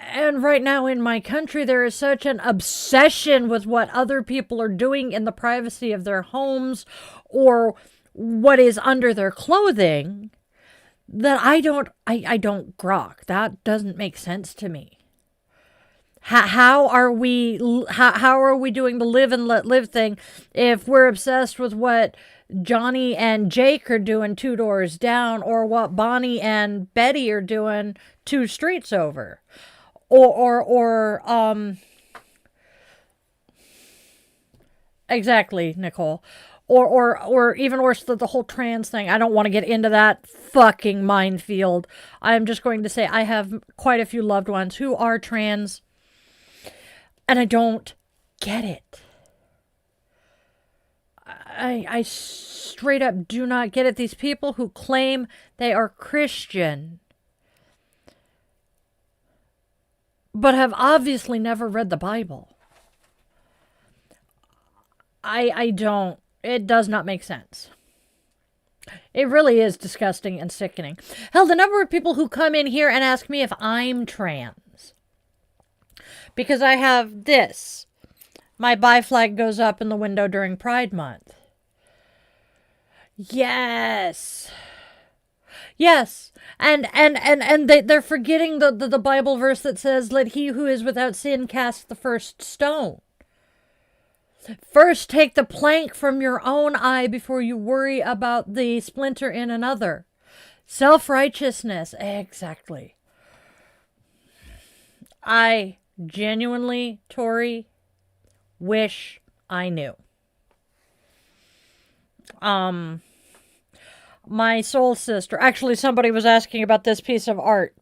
And right now in my country, there is such an obsession with what other people are doing in the privacy of their homes or what is under their clothing that I don't grok. That doesn't make sense to me. How are we doing the live and let live thing if we're obsessed with what Johnny and Jake are doing 2 doors down or what Bonnie and Betty are doing 2 streets over? Exactly, Nicole. Or even worse, the whole trans thing. I don't want to get into that fucking minefield. I'm just going to say I have quite a few loved ones who are trans, and I don't get it. I straight up do not get it. These people who claim they are Christian but have obviously never read the Bible. I don't. It does not make sense. It really is disgusting and sickening. Hell, the number of people who come in here and ask me if I'm trans. Because I have this. My bi flag goes up in the window during Pride Month. Yes. Yes. And they're forgetting the Bible verse that says, let he who is without sin cast the first stone. First, take the plank from your own eye before you worry about the splinter in another. Self-righteousness. Exactly. I genuinely, Tori, wish I knew. My soul sister. Actually, somebody was asking about this piece of art.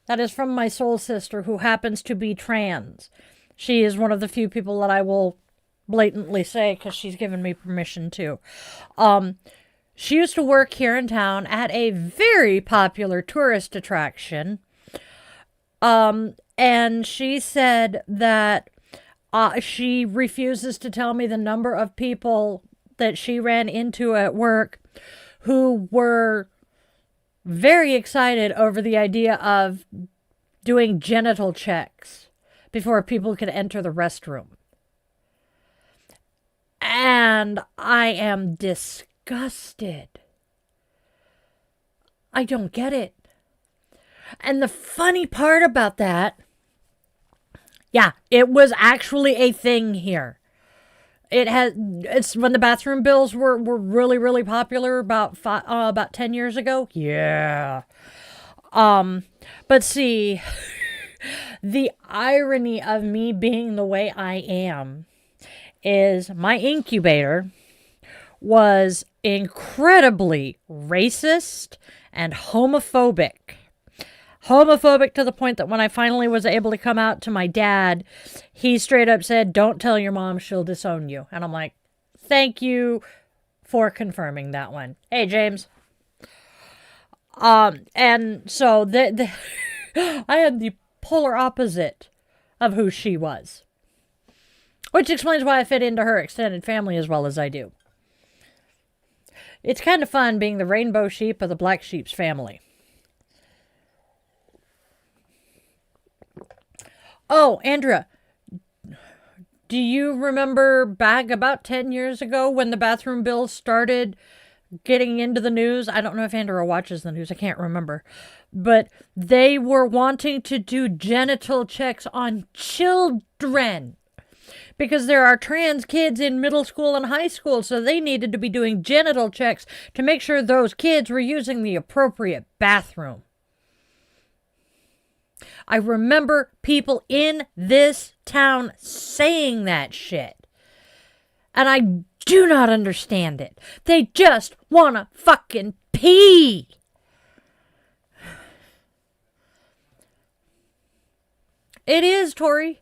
That is from my soul sister, who happens to be trans. She is one of the few people that I will blatantly say, because she's given me permission to. She used to work here in town at a very popular tourist attraction. And she said that she refuses to tell me the number of people that she ran into at work who were very excited over the idea of doing genital checks before people could enter the restroom. And I am disgusted. I don't get it. And the funny part about that, yeah, it was actually a thing here. It's when the bathroom bills were really, really popular about 10 years ago. Yeah. But see, the irony of me being the way I am is my incubator was incredibly racist and homophobic. Homophobic to the point that when I finally was able to come out to my dad, he straight up said, "Don't tell your mom, she'll disown you." And I'm like, thank you for confirming that one. Hey, James. And so I had the polar opposite of who she was. Which explains why I fit into her extended family as well as I do. It's kind of fun being the rainbow sheep of the black sheep's family. Oh, Andrea, do you remember back about 10 years ago when the bathroom bills started getting into the news? I don't know if Andrea watches the news. I can't remember. But they were wanting to do genital checks on children because there are trans kids in middle school and high school, so they needed to be doing genital checks to make sure those kids were using the appropriate bathroom. I remember people in this town saying that shit. And I do not understand it. They just want to fucking pee. It is, Tori.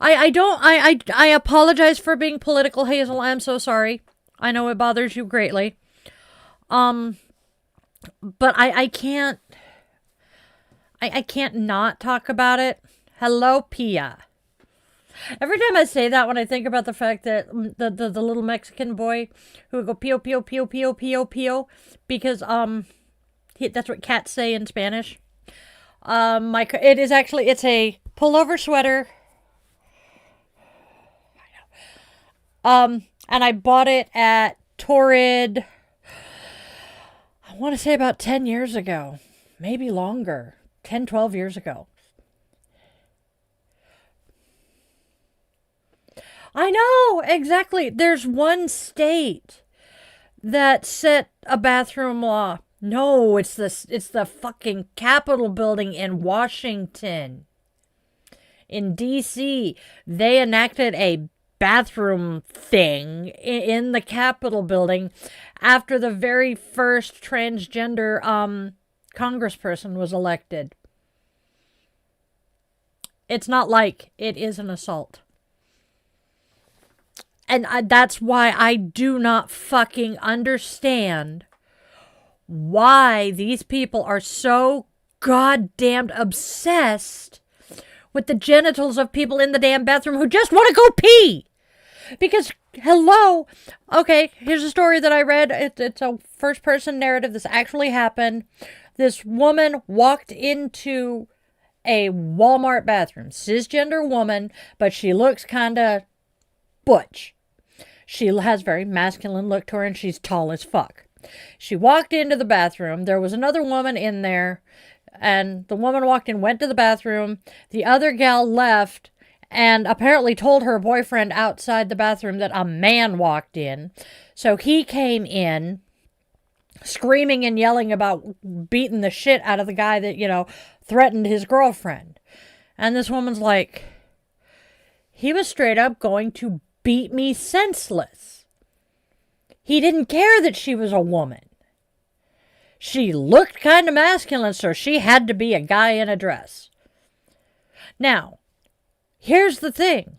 I apologize for being political, Hazel. I'm so sorry. I know it bothers you greatly. But I can't not talk about it. Hello, Pia. Every time I say that, when I think about the fact that the little Mexican boy who would go pio pio pio pio pio pio, because that's what cats say in Spanish. It's a pullover sweater. And I bought it at Torrid. I want to say about 10 years ago, maybe longer. 10, 12 years ago. I know, exactly. There's one state that set a bathroom law. No, it's the fucking Capitol building in Washington. In D.C., they enacted a bathroom thing in the Capitol building after the very first transgender congressperson was elected. It's not like it is an assault. And that's why I do not fucking understand why these people are so goddamn obsessed with the genitals of people in the damn bathroom who just want to go pee. Because, hello, okay, here's a story that I read. It's a first-person narrative. This actually happened. This woman walked into a Walmart bathroom. Cisgender woman, but she looks kind of butch. She has very masculine look to her, and she's tall as fuck. She walked into the bathroom. There was another woman in there, and the woman walked in, went to the bathroom. The other gal left and apparently told her boyfriend outside the bathroom that a man walked in. So he came in, screaming and yelling about beating the shit out of the guy that, threatened his girlfriend. And this woman's like, he was straight up going to beat me senseless. He didn't care that she was a woman. She looked kind of masculine, so she had to be a guy in a dress. Now, here's the thing.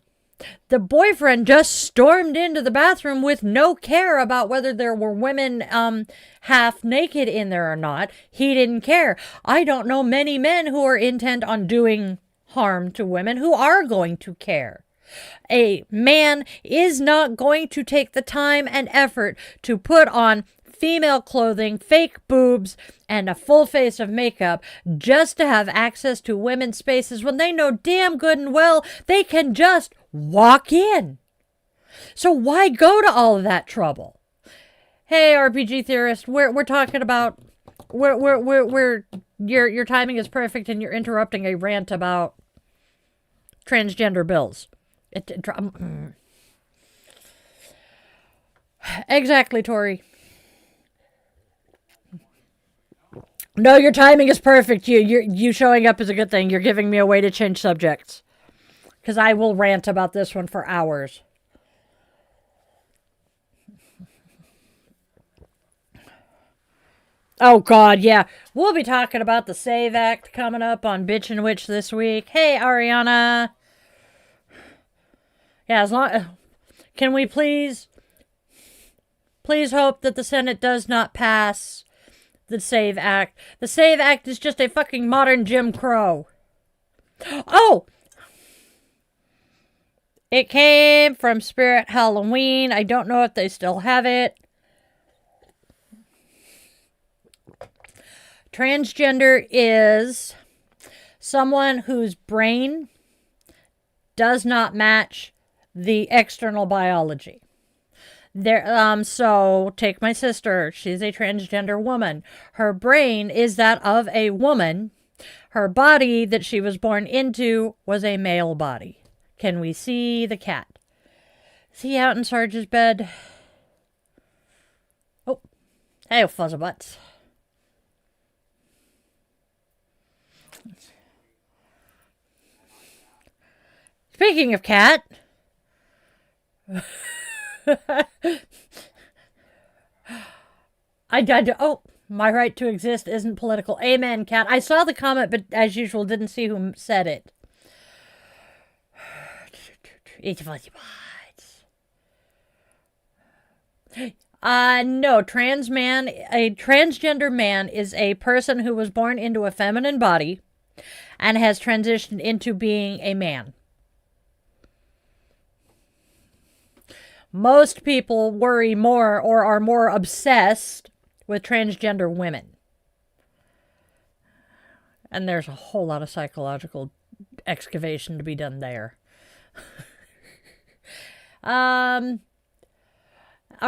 The boyfriend just stormed into the bathroom with no care about whether there were women half naked in there or not. He didn't care. I don't know many men who are intent on doing harm to women who are going to care. A man is not going to take the time and effort to put on female clothing, fake boobs, and a full face of makeup just to have access to women's spaces when they know damn good and well they can just walk in. So why go to all of that trouble? Hey, RPG theorist, we're talking about your timing is perfect and you're interrupting a rant about transgender bills. Exactly, Tori. No, your timing is perfect. You showing up is a good thing. You're giving me a way to change subjects. Because I will rant about this one for hours. Oh, God, yeah. We'll be talking about the Save Act coming up on Bitch and Witch this week. Hey, Ariana. Yeah, as long... Can we please hope that the Senate does not pass the Save Act? The Save Act is just a fucking modern Jim Crow. Oh! It came from Spirit Halloween. I don't know if they still have it. Transgender is someone whose brain does not match the external biology. So take my sister. She's a transgender woman. Her brain is that of a woman. Her body that she was born into was a male body. Can we see the cat? Is he out in Sarge's bed? Oh, hey, fuzzabutts. Speaking of cat... Oh, my right to exist isn't political. Amen, cat. I saw the comment, but as usual, didn't see who said it. No, a transgender man is a person who was born into a feminine body and has transitioned into being a man. Most people worry more or are more obsessed with transgender women. And there's a whole lot of psychological excavation to be done there. Are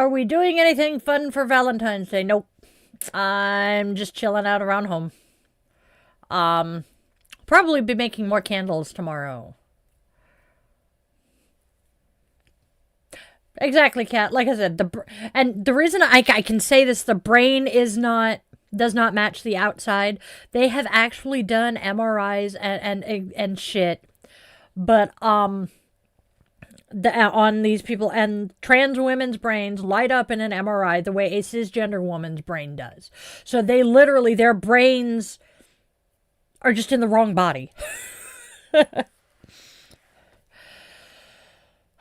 we doing anything fun for Valentine's Day? Nope. I'm just chilling out around home. Probably be making more candles tomorrow. Exactly, Kat. Like I said, the reason I can say this, the brain does not match the outside. They have actually done MRIs and shit, but on these people, and trans women's brains light up in an MRI the way a cisgender woman's brain does. So they literally, their brains are just in the wrong body.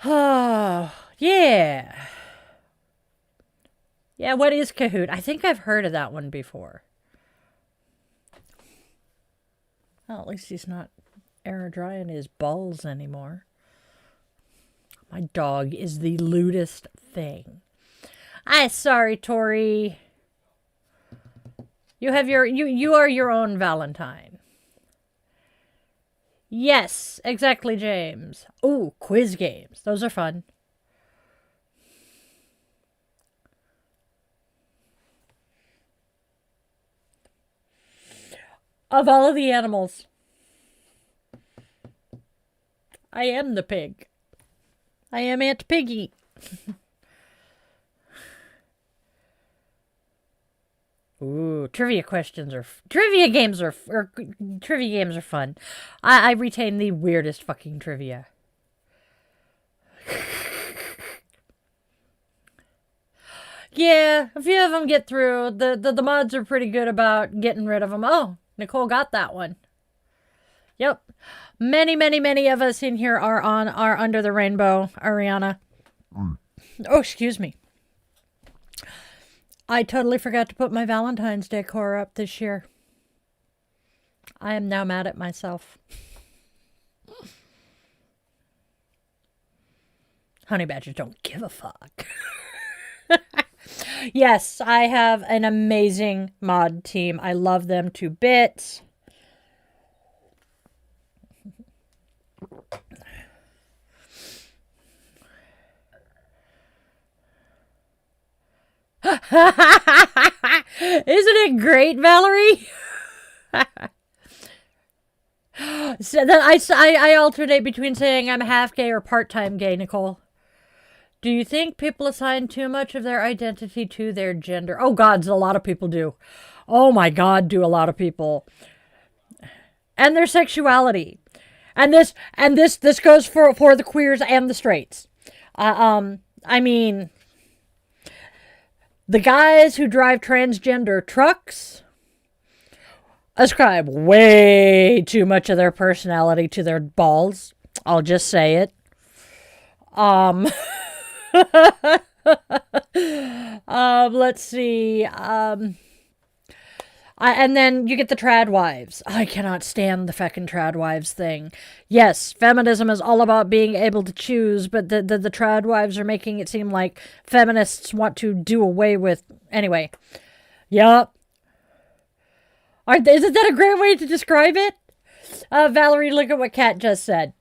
Oh. Yeah. Yeah, what is Kahoot? I think I've heard of that one before. Well, at least he's not air drying his balls anymore. My dog is the lewdest thing. Sorry, Tori. You are your own Valentine. Yes, exactly, James. Ooh, quiz games. Those are fun. Of all of the animals, I am the pig. I am Aunt Piggy. Ooh, trivia games are fun. I retain the weirdest fucking trivia. Yeah, a few of them get through. The mods are pretty good about getting rid of them. Oh, Nicole got that one. Yep. Many of us in here are under the rainbow, Ariana. Oh, excuse me. I totally forgot to put my Valentine's decor up this year. I am now mad at myself. Honey badgers don't give a fuck. Yes, I have an amazing mod team. I love them to bits. Isn't it great, Valerie? So then I alternate between saying I'm half gay or part-time gay, Nicole. Do you think people assign too much of their identity to their gender? Oh, God, a lot of people do. Oh, my God, do a lot of people. And their sexuality. And this goes for the queers and the straights. I mean, The guys who drive transgender trucks ascribe way too much of their personality to their balls. I'll just say it. Let's see. And then you get the trad wives. I cannot stand the fucking trad wives thing. Yes, feminism is all about being able to choose, but the trad wives are making it seem like feminists want to do away with. Anyway. Yup. Isn't that a great way to describe it? Valerie, look at what Kat just said.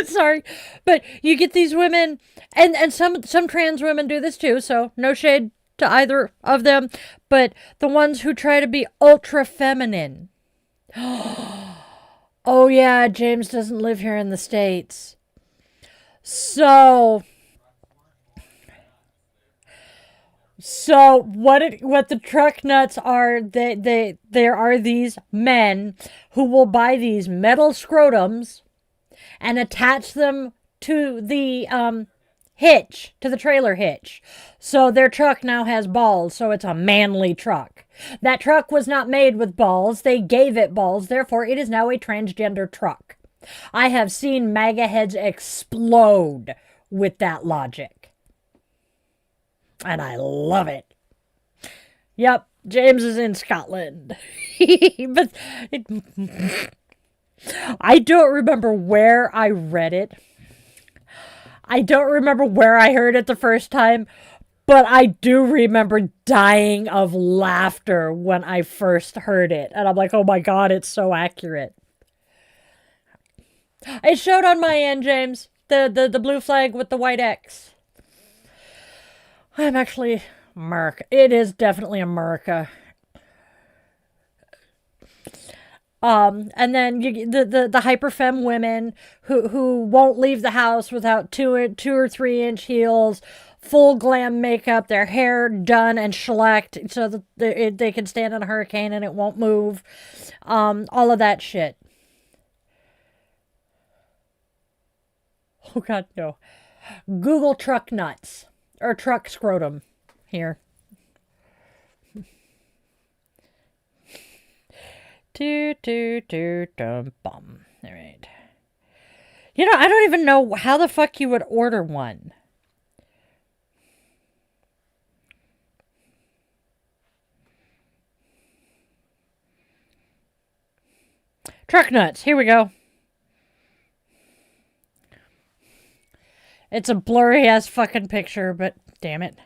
Sorry, but you get these women, and some trans women do this too, so no shade to either of them, but the ones who try to be ultra feminine. Oh yeah, James doesn't live here in the States. So what the truck nuts are, there are these men who will buy these metal scrotums and attach them to the hitch, to the trailer hitch. So their truck now has balls, so it's a manly truck. That truck was not made with balls. They gave it balls, therefore it is now a transgender truck. I have seen MAGA heads explode with that logic. And I love it. Yep, James is in Scotland. But I don't remember where I read it. I don't remember where I heard it the first time, but I do remember dying of laughter when I first heard it. And I'm like, oh my God, it's so accurate. It showed on my end, James. The blue flag with the white X. I'm actually America. It is definitely America. And then the hyperfemme women who won't leave the house without 2 or 3 inch heels, full glam makeup, their hair done and shellacked so that they can stand in a hurricane and it won't move. All of that shit. Oh God, no. Google truck nuts or truck scrotum here. Bum. All right. You know, I don't even know how the fuck you would order one. Truck nuts. Here we go. It's a blurry ass fucking picture, but damn it.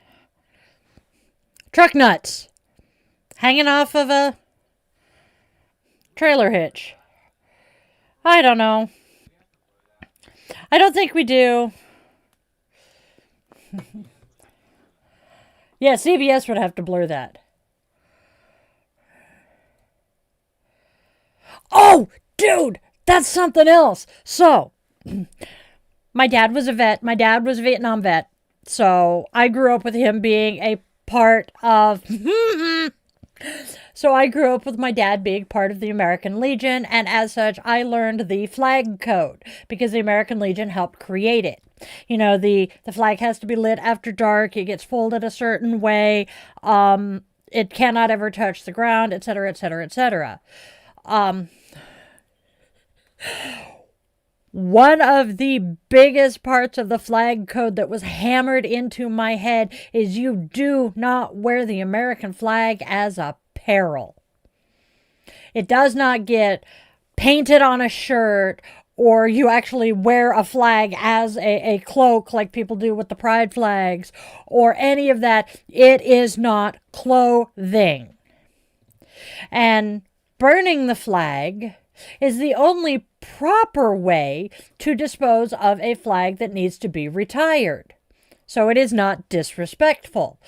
Truck nuts. Hanging off of a trailer hitch. I don't know. I don't think we do. Yeah, CBS would have to blur that. Oh, dude, that's something else. So, my dad was a vet. My dad was a Vietnam vet. So, I grew up with him being a part of... So I grew up with my dad being part of the American Legion, and as such, I learned the flag code because the American Legion helped create it. You know, the flag has to be lit after dark. It gets folded a certain way. It cannot ever touch the ground, etc., etc., etc. One of the biggest parts of the flag code that was hammered into my head is you do not wear the American flag as a peril. It does not get painted on a shirt, or you actually wear a flag as a cloak like people do with the pride flags, or any of that. It is not clothing. And burning the flag is the only proper way to dispose of a flag that needs to be retired. So it is not disrespectful.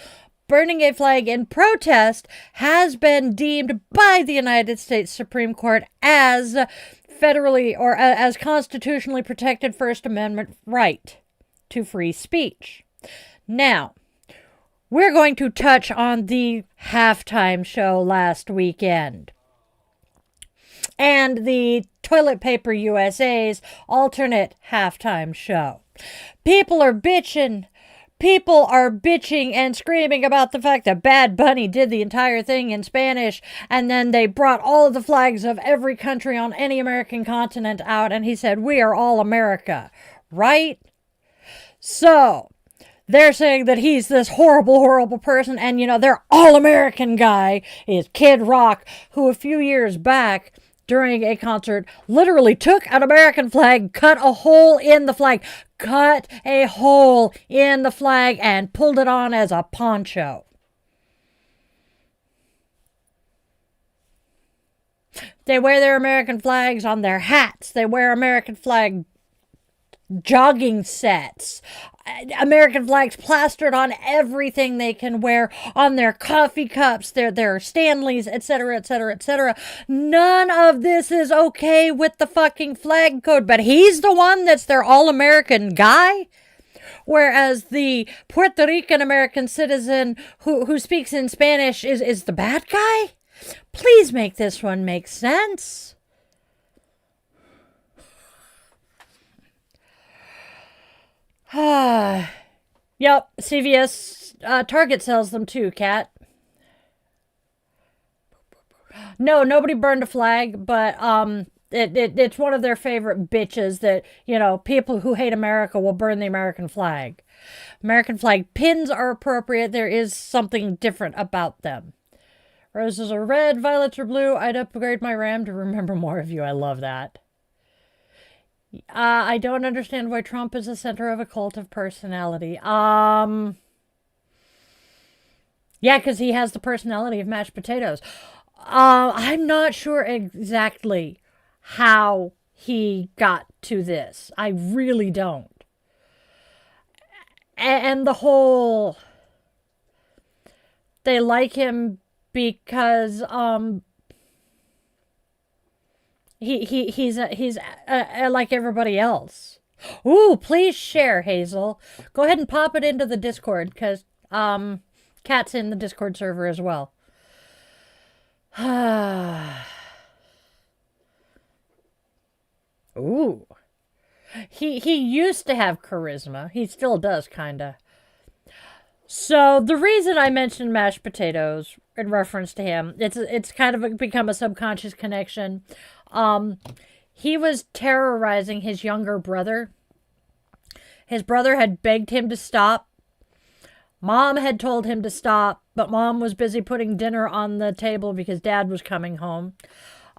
Burning a flag in protest has been deemed by the United States Supreme Court as federally or as constitutionally protected First Amendment right to free speech. Now, we're going to touch on the halftime show last weekend and the Toilet Paper USA's alternate halftime show. People are bitching people are bitching and screaming about the fact that Bad Bunny did the entire thing in Spanish, and then they brought all of the flags of every country on any American continent out, and he said, "We are all America," right? So they're saying that he's this horrible, horrible person, and their all-American guy is Kid Rock, who a few years back during a concert literally took an American flag, cut a hole in the flag, and pulled it on as a poncho. They wear their American flags on their hats. They wear American flag jogging sets. American flags plastered on everything they can wear, on their coffee cups, their Stanleys, etc., etc., etc. None of this is okay with the fucking flag code, but he's the one that's their all-American guy? Whereas the Puerto Rican American citizen who speaks in Spanish is the bad guy? Please make this one make sense. Yep, CVS, Target sells them too, Kat. No, nobody burned a flag, but it's one of their favorite bitches that, people who hate America will burn the American flag. American flag pins are appropriate. There is something different about them. Roses are red, violets are blue. I'd upgrade my RAM to remember more of you. I love that. I don't understand why Trump is the center of a cult of personality. Yeah, because he has the personality of mashed potatoes. I'm not sure exactly how he got to this. I really don't. And the whole, they like him because, He's like everybody else. Ooh, please share, Hazel. Go ahead and pop it into the Discord, because Kat's in the Discord server as well. Ooh. He used to have charisma. He still does, kinda. So the reason I mentioned mashed potatoes in reference to him, it's kind of become a subconscious connection. He was terrorizing his younger brother. His brother had begged him to stop. Mom had told him to stop, but Mom was busy putting dinner on the table because Dad was coming home.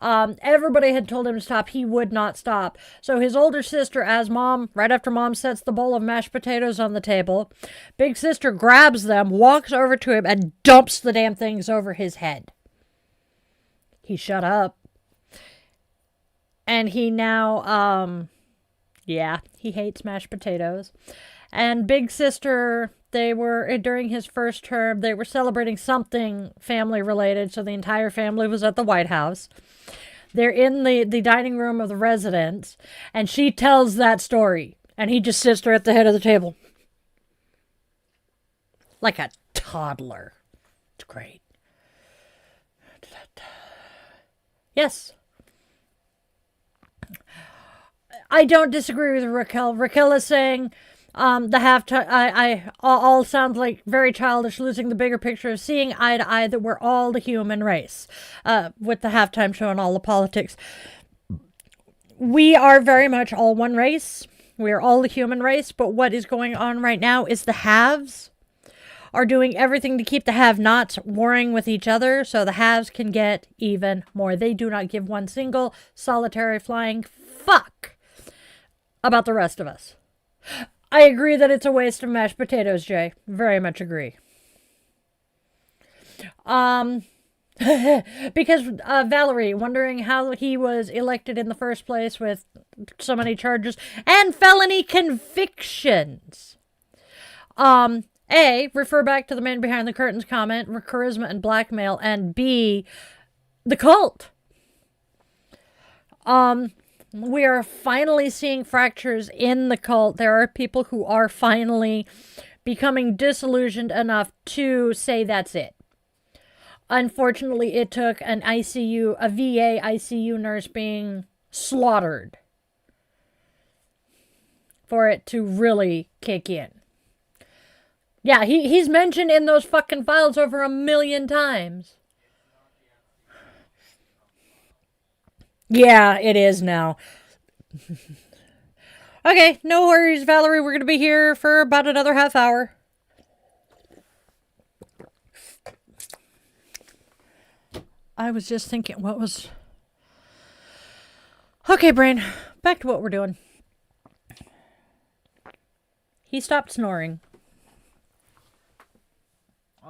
Everybody had told him to stop. He would not stop. So his older sister, right after Mom sets the bowl of mashed potatoes on the table, big sister grabs them, walks over to him, and dumps the damn things over his head. He shut up. And he now, he hates mashed potatoes. And big sister, during his first term, they were celebrating something family related, so the entire family was at the White House. They're in the dining room of the residence, and she tells that story, and he just sits there at the head of the table. Like a toddler. It's great. Yes. I don't disagree with Raquel. Raquel is saying the halftime. All sounds like very childish, losing the bigger picture of seeing eye to eye that we're all the human race. With the halftime show and all the politics, we are very much all one race. We are all the human race. But what is going on right now is the haves are doing everything to keep the have-nots warring with each other, so the haves can get even more. They do not give one single solitary flying fuck about the rest of us. I agree that it's a waste of mashed potatoes, Jay. Very much agree. Because Valerie, wondering how he was elected in the first place with so many charges and felony convictions. A, refer back to the man behind the curtains comment, charisma and blackmail, and B, the cult. We are finally seeing fractures in the cult. There are people who are finally becoming disillusioned enough to say that's it. Unfortunately, it took a VA ICU nurse being slaughtered for it to really kick in. Yeah, he's mentioned in those fucking files over 1,000,000 times. Yeah, it is now. Okay, no worries, Valerie. We're going to be here for about another half hour. I was just thinking, what was... Okay, brain. Back to what we're doing. He stopped snoring.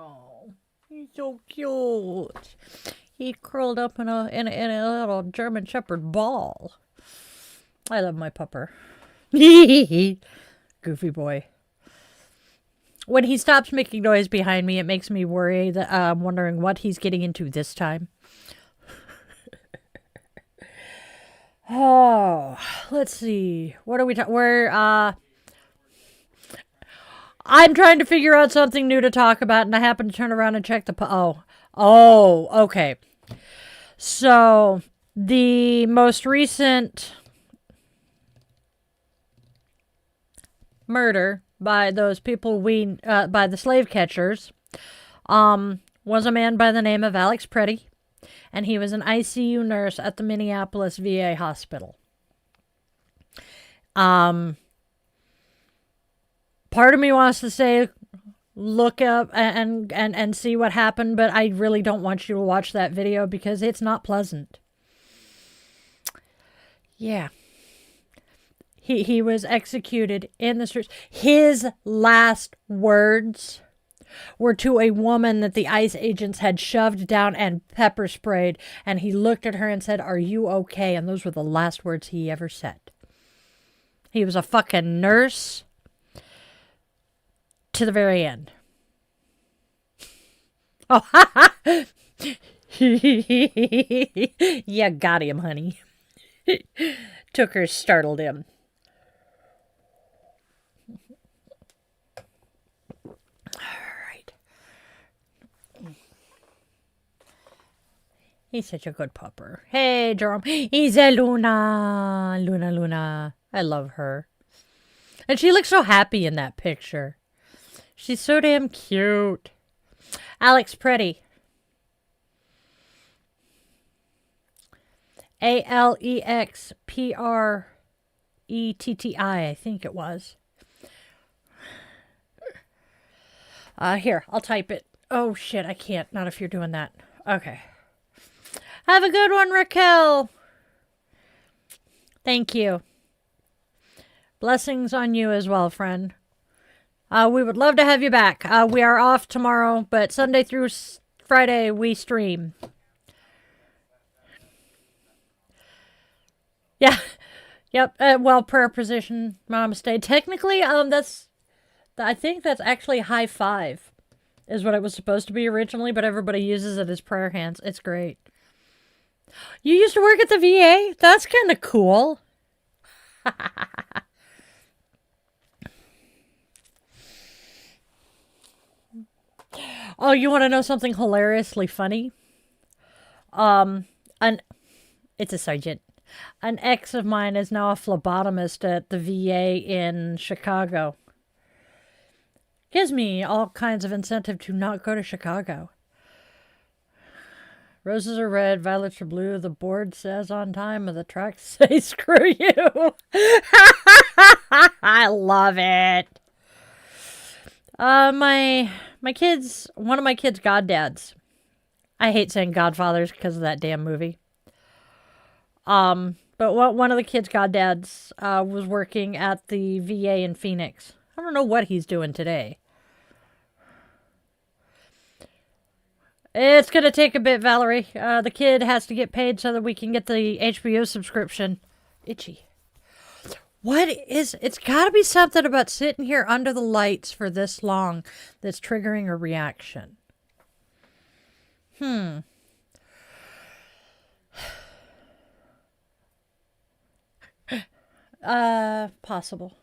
Oh, he's so cute. He curled up in a little German Shepherd ball. I love my pupper. Goofy boy. When he stops making noise behind me, it makes me worry that I'm wondering what he's getting into this time. Oh, let's see. What are we talking? I'm trying to figure out something new to talk about, and I happen to turn around and check the... okay. So, the most recent murder by those people by the slave catchers, was a man by the name of Alex Pretty, and he was an ICU nurse at the Minneapolis VA hospital. Part of me wants to say, look up and see what happened, but I really don't want you to watch that video because it's not pleasant. Yeah. He was executed in the streets. His last words were to a woman that the ICE agents had shoved down and pepper sprayed, and he looked at her and said, "Are you okay?" And those were the last words he ever said. He was a fucking nurse to the very end. Oh, yeah, got him, honey. Took her, startled him. He's such a good pupper. Hey, Jerome. He's a Luna. Luna. I love her. And she looks so happy in that picture. She's so damn cute. Alex Pretty. ALEXPRETTI, I think it was. Here, I'll type it. Oh, shit, I can't. Not if you're doing that. Okay. Have a good one, Raquel. Thank you. Blessings on you as well, friend. We would love to have you back. We are off tomorrow, but Sunday through Friday we stream. Yeah. Yep. Well, prayer position, Namaste. Technically, I think that's actually high five, is what it was supposed to be originally, but everybody uses it as prayer hands. It's great. You used to work at the VA? That's kind of cool. Oh, you want to know something hilariously funny? It's a sergeant. An ex of mine is now a phlebotomist at the VA in Chicago. Gives me all kinds of incentive to not go to Chicago. Roses are red, violets are blue. The board says on time, and the tracks say screw you. I love it. My kids, one of my kids' goddads. I hate saying godfathers because of that damn movie. But one of the kids' goddads was working at the VA in Phoenix. I don't know what he's doing today. It's going to take a bit, Valerie. The kid has to get paid so that we can get the HBO subscription. Itchy. It's got to be something about sitting here under the lights for this long that's triggering a reaction. Possible.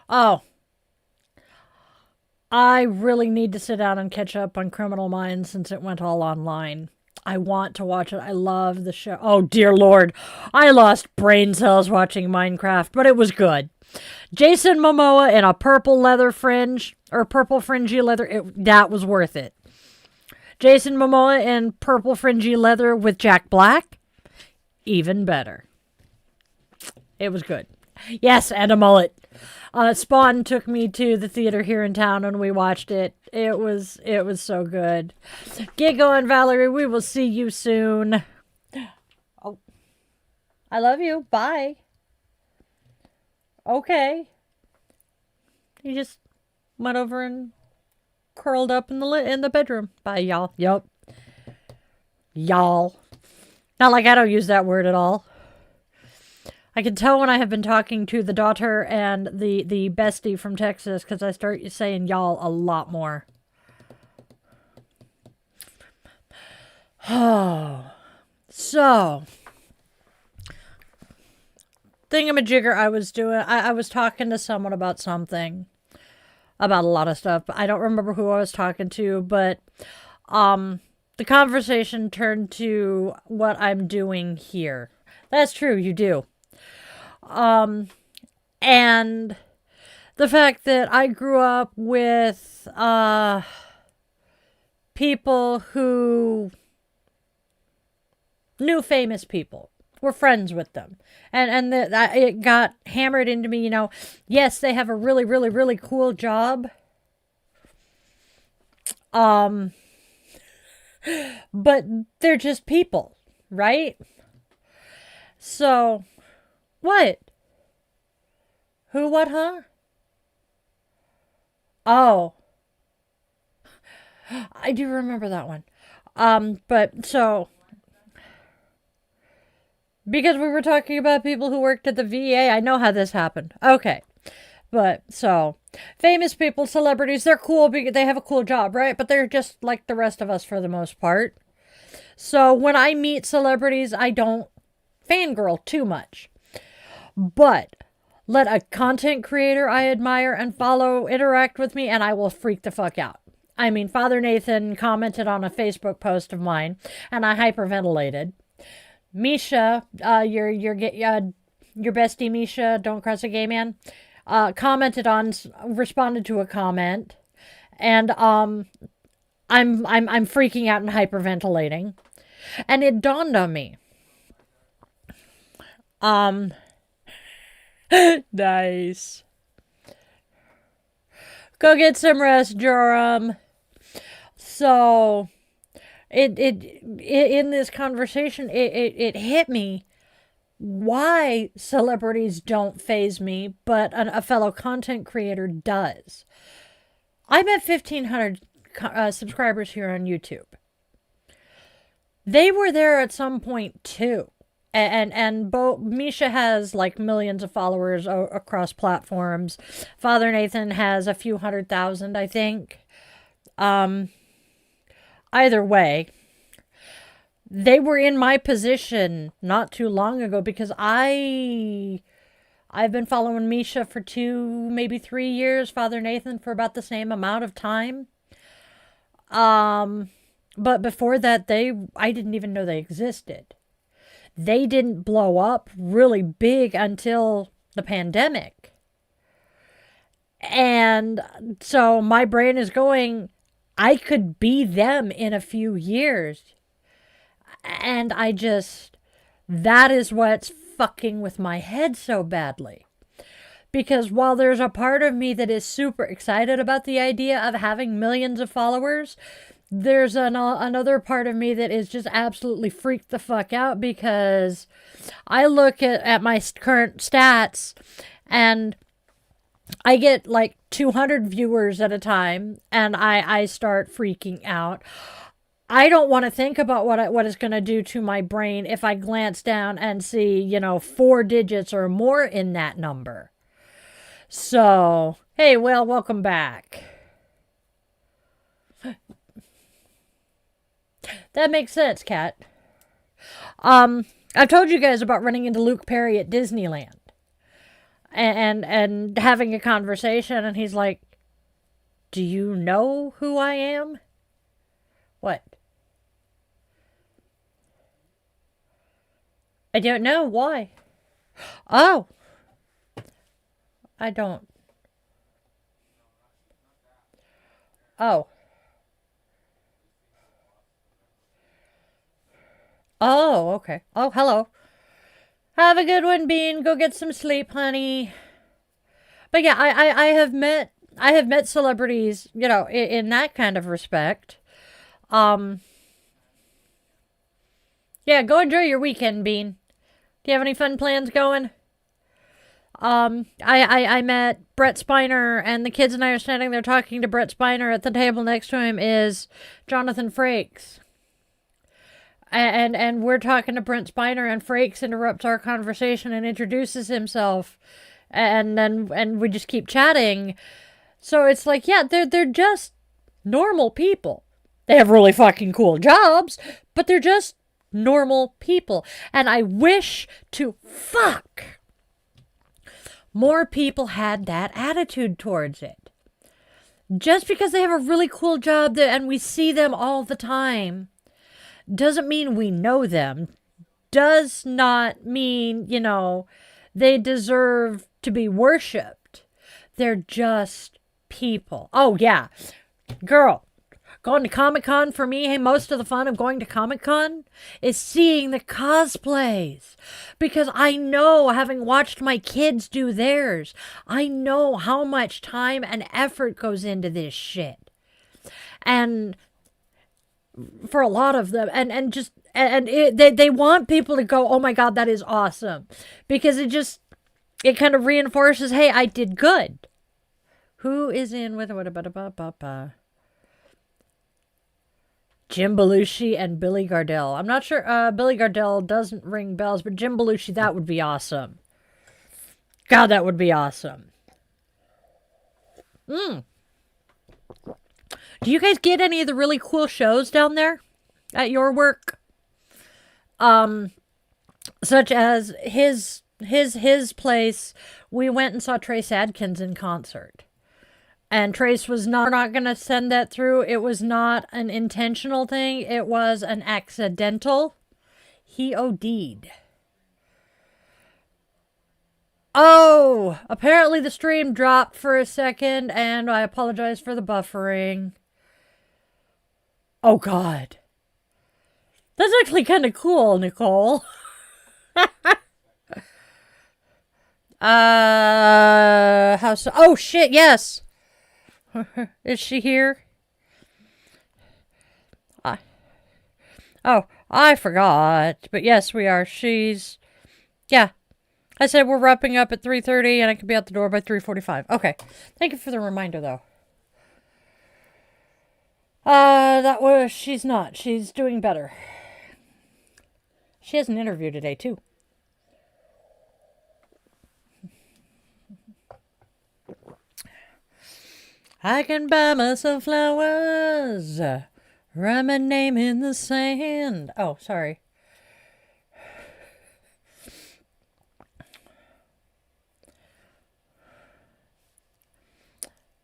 Oh. I really need to sit down and catch up on Criminal Minds since it went all online. I want to watch it. I love the show. Oh, dear Lord. I lost brain cells watching Minecraft, but it was good. Jason Momoa in a purple leather fringe, or purple fringy leather, that was worth it. Jason Momoa in purple fringy leather with Jack Black, even better. It was good. Yes, and a mullet. Spawn took me to the theater here in town and we watched it. It was so good. Get going, Valerie. We will see you soon. Oh, I love you. Bye. Okay. He just went over and curled up in the bedroom. Bye, y'all. Yup. Y'all. Not like I don't use that word at all. I can tell when I have been talking to the daughter and the bestie from Texas because I start saying y'all a lot more. Oh. So. Thingamajigger I was doing. I was talking to someone about something. About a lot of stuff. But I don't remember who I was talking to. But the conversation turned to what I'm doing here. That's true. You do. And the fact that I grew up with, people who knew famous people, were friends with them. And it got hammered into me, yes, they have a really, really, really cool job. But they're just people, right? So, what? Who, what, huh? Oh. I do remember that one. But, so, because we were talking about people who worked at the VA, I know how this happened. Okay. But, so, famous people, celebrities, they're cool because they have a cool job, right? But they're just like the rest of us for the most part. So, when I meet celebrities, I don't fangirl too much. But let a content creator I admire and follow interact with me, and I will freak the fuck out. I mean, Father Nathan commented on a Facebook post of mine, and I hyperventilated. Misha, your bestie Misha, don't cross a gay man, responded to a comment, and I'm freaking out and hyperventilating, and it dawned on me. Nice. Go get some rest, Joram. So, it in this conversation, it hit me why celebrities don't faze me, but a fellow content creator does. I'm at 1,500 subscribers here on YouTube. They were there at some point too. And Misha has like millions of followers across platforms. Father Nathan has a few 100,000, I think. Either way, they were in my position not too long ago because I've been following Misha for 2, maybe 3 years. Father Nathan for about the same amount of time. But before that, I didn't even know they existed. They didn't blow up really big until the pandemic. And so my brain is going, I could be them in a few years. And that is what's fucking with my head so badly. Because while there's a part of me that is super excited about the idea of having millions of followers, there's another part of me that is just absolutely freaked the fuck out because I look at my current stats and I get like 200 viewers at a time and I start freaking out. I don't want to think about what it's going to do to my brain if I glance down and see, 4 digits or more in that number. So, hey, well, welcome back. That makes sense, Kat. I've told you guys about running into Luke Perry at Disneyland. And having a conversation, and he's like, do you know who I am? What? I don't know. Why? Oh. I don't. Oh. Oh, okay. Oh, hello. Have a good one, Bean. Go get some sleep, honey. But yeah, I have met celebrities, you know, in that kind of respect. Um, yeah, go enjoy your weekend, Bean. Do you have any fun plans going? I met Brett Spiner, and the kids and I are standing there talking to Brett Spiner. At the table next to him is Jonathan Frakes. And we're talking to Brent Spiner, and Frakes interrupts our conversation and introduces himself, and we just keep chatting. So it's like, yeah, they're just normal people. They have really fucking cool jobs, but they're just normal people. And I wish to fuck more people had that attitude towards it. Just because they have a really cool job and we see them all the time doesn't mean we know them. Does not mean, you know, they deserve to be worshipped. They're just people. Oh, yeah. Girl, going to Comic-Con for me, hey, most of the fun of going to Comic-Con is seeing the cosplays. Because I know, having watched my kids do theirs, I know how much time and effort goes into this shit. And for a lot of them, they want people to go, oh my god, that is awesome, because it kind of reinforces, hey, I did good. Who is in with what? Jim Belushi and Billy Gardell. I'm not sure. Billy Gardell doesn't ring bells, but Jim Belushi, that would be awesome. God, that would be awesome. Do you guys get any of the really cool shows down there at your work? Such as his place, we went and saw Trace Adkins in concert. And Trace was not going to send that through. It was not an intentional thing. It was an accidental. He OD'd. Oh, apparently the stream dropped for a second, and I apologize for the buffering. Oh, God. That's actually kind of cool, Nicole. How so? Oh, shit, yes. Is she here? I forgot. But yes, we are. Yeah. I said we're wrapping up at 3:30 and I can be out the door by 3:45. Okay. Thank you for the reminder, though. She's not. She's doing better. She has an interview today, too. I can buy myself flowers, write my name in the sand. Oh, sorry.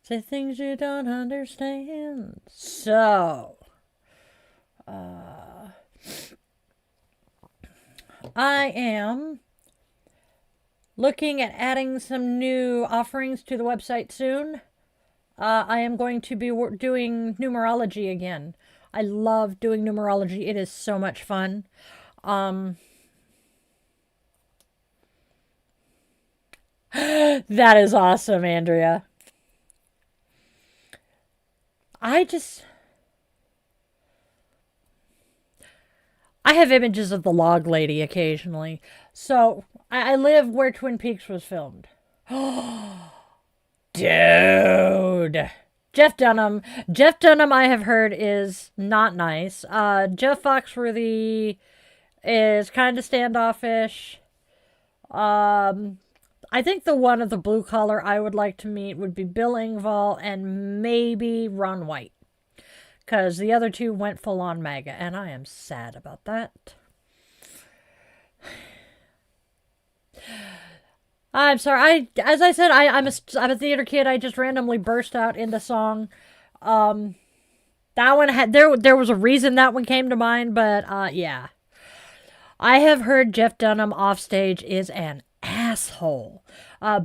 Say things you don't understand. So, I am looking at adding some new offerings to the website soon. I am going to be doing numerology again. I love doing numerology. It is so much fun. That is awesome, Andrea. I have images of the log lady occasionally. So, I live where Twin Peaks was filmed. Dude. Jeff Dunham, I have heard, is not nice. Jeff Foxworthy is kind of standoffish. I think the one of the blue collar I would like to meet would be Bill Engvall and maybe Ron White. Because the other two went full on MAGA, and I am sad about that. I'm sorry. As I said, I'm a theater kid. I just randomly burst out into song. That one there was a reason that one came to mind, but yeah. I have heard Jeff Dunham off stage is an asshole.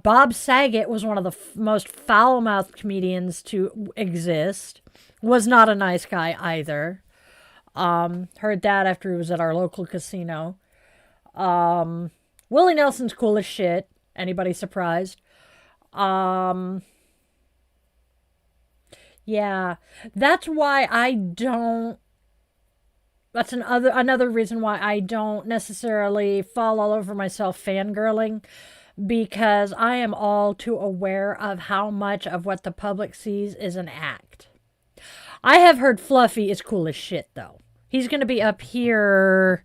Bob Saget was one of the most foul-mouthed comedians to exist. Was not a nice guy either. Heard that after he was at our local casino. Willie Nelson's cool as shit. Anybody surprised? Yeah, that's why I don't. That's another reason why I don't necessarily fall all over myself fangirling, because I am all too aware of how much of what the public sees is an act. I have heard Fluffy is cool as shit though. He's gonna be up here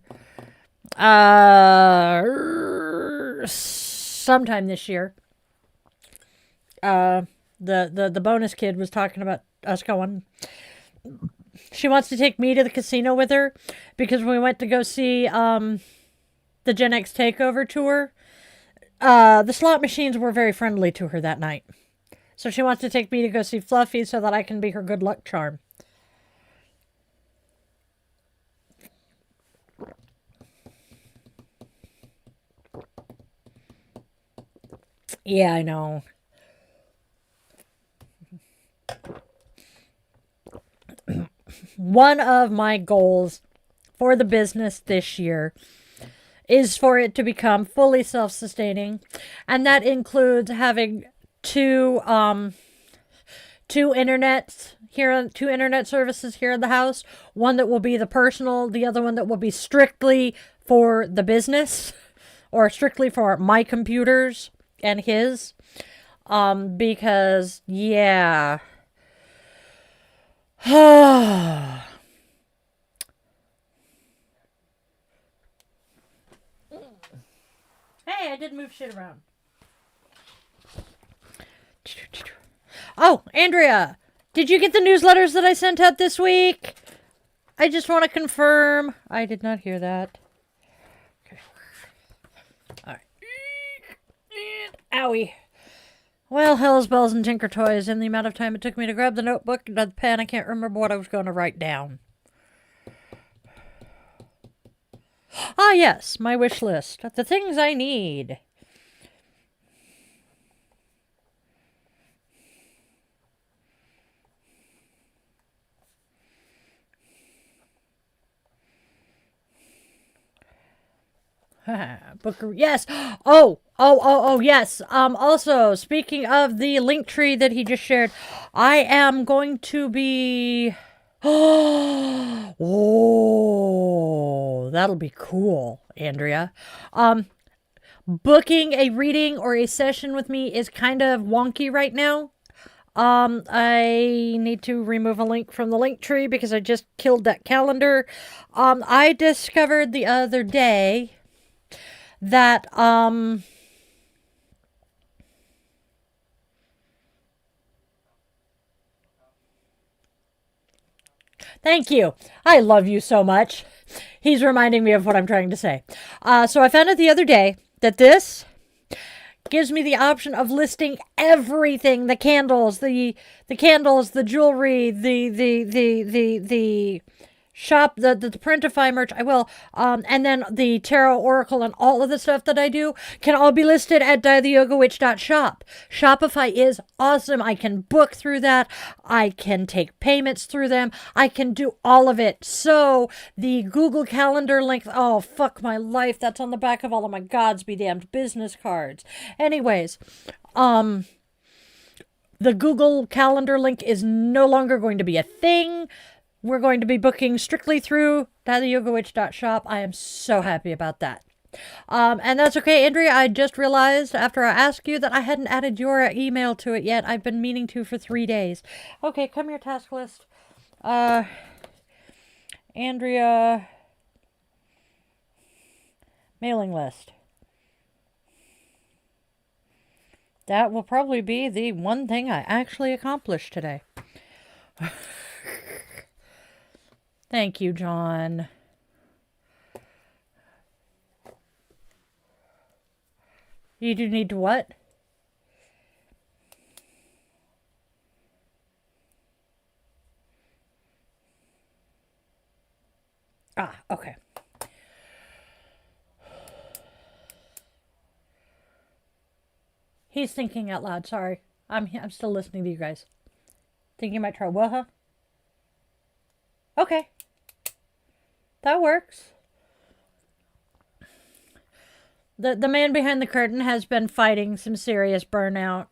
sometime this year. The bonus kid was talking about us going. She wants to take me to the casino with her because when we went to go see the Gen X Takeover tour, the slot machines were very friendly to her that night. So she wants to take me to go see Fluffy so that I can be her good luck charm. Yeah, I know. One of my goals for the business this year is for it to become fully self-sustaining, and that includes having two internet services here in the house. One that will be the personal, the other one that will be strictly for the business, or strictly for my computers and his. Because yeah. Hey, I did move shit around. Oh, Andrea, did you get the newsletters that I sent out this week? I just want to confirm. I did not hear that. Okay. All right. Owie. Well, hell's bells and tinker toys. In the amount of time it took me to grab the notebook and the pen, I can't remember what I was going to write down. Ah, yes, my wish list. The things I need. Booker, yes. Oh, yes. Also, speaking of the link tree that he just shared, I am going to be. Oh, that'll be cool, Andrea. Booking a reading or a session with me is kind of wonky right now. I need to remove a link from the link tree because I just killed that calendar. I discovered the other day that, thank you. I love you so much. He's reminding me of what I'm trying to say. So I found out the other day that this gives me the option of listing everything: the candles, the jewelry, the shop, the Printify merch. I will. And then the tarot oracle and all of the stuff that I do can all be listed at dietheyogawitch.shop. Shopify is awesome. I can book through that. I can take payments through them. I can do all of it. So the Google Calendar link, oh fuck my life, that's on the back of all of my gods be damned business cards. Anyways, the Google Calendar link is no longer going to be a thing. We're going to be booking strictly through theyogawitch.shop. I am so happy about that. And that's okay, Andrea. I just realized after I asked you that I hadn't added your email to it yet. I've been meaning to for 3 days. Okay, come here, task list. Andrea. Mailing list. That will probably be the one thing I actually accomplished today. Thank you, John. You do need to what? Ah, okay. He's thinking out loud. Sorry. I'm still listening to you guys. Think you might try what, huh? Okay. That works. The man behind the curtain has been fighting some serious burnout.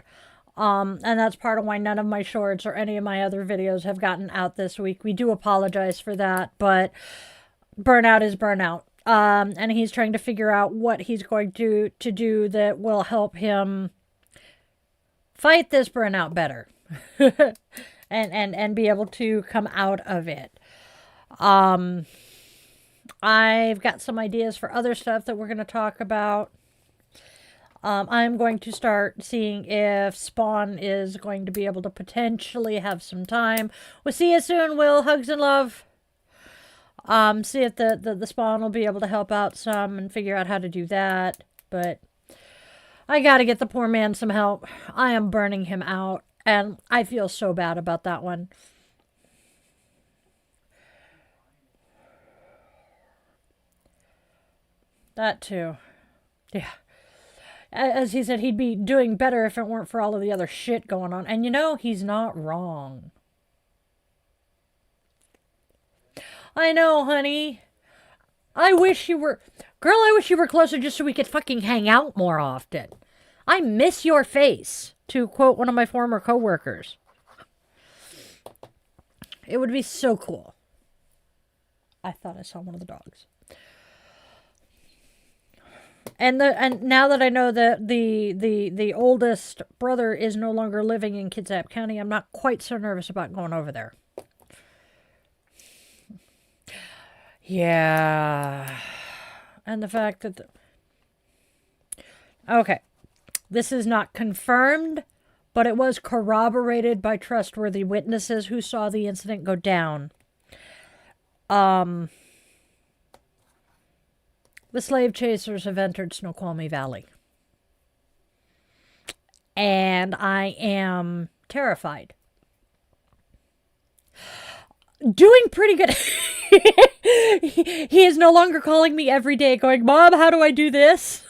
And that's part of why none of my shorts or any of my other videos have gotten out this week. We do apologize for that, but burnout is burnout. And he's trying to figure out what he's going to do that will help him fight this burnout better. and be able to come out of it. I've got some ideas for other stuff that we're going to talk about. I'm going to start seeing if Spawn is going to be able to potentially have some time. We'll see you soon, Will. Hugs and love. See if the Spawn will be able to help out some and figure out how to do that. But I got to get the poor man some help. I am burning him out. And I feel so bad about that one. That too. Yeah. As he said, he'd be doing better if it weren't for all of the other shit going on. And you know, he's not wrong. I know, honey. I wish you were... Girl, I wish you were closer just so we could fucking hang out more often. I miss your face, to quote one of my former coworkers. It would be so cool. I thought I saw one of the dogs. And now that I know that the oldest brother is no longer living in Kitsap County, I'm not quite so nervous about going over there. Yeah. And the fact that... Okay. This is not confirmed, but it was corroborated by trustworthy witnesses who saw the incident go down. The slave chasers have entered Snoqualmie Valley. And I am terrified. Doing pretty good. He is no longer calling me every day going, Mom, how do I do this?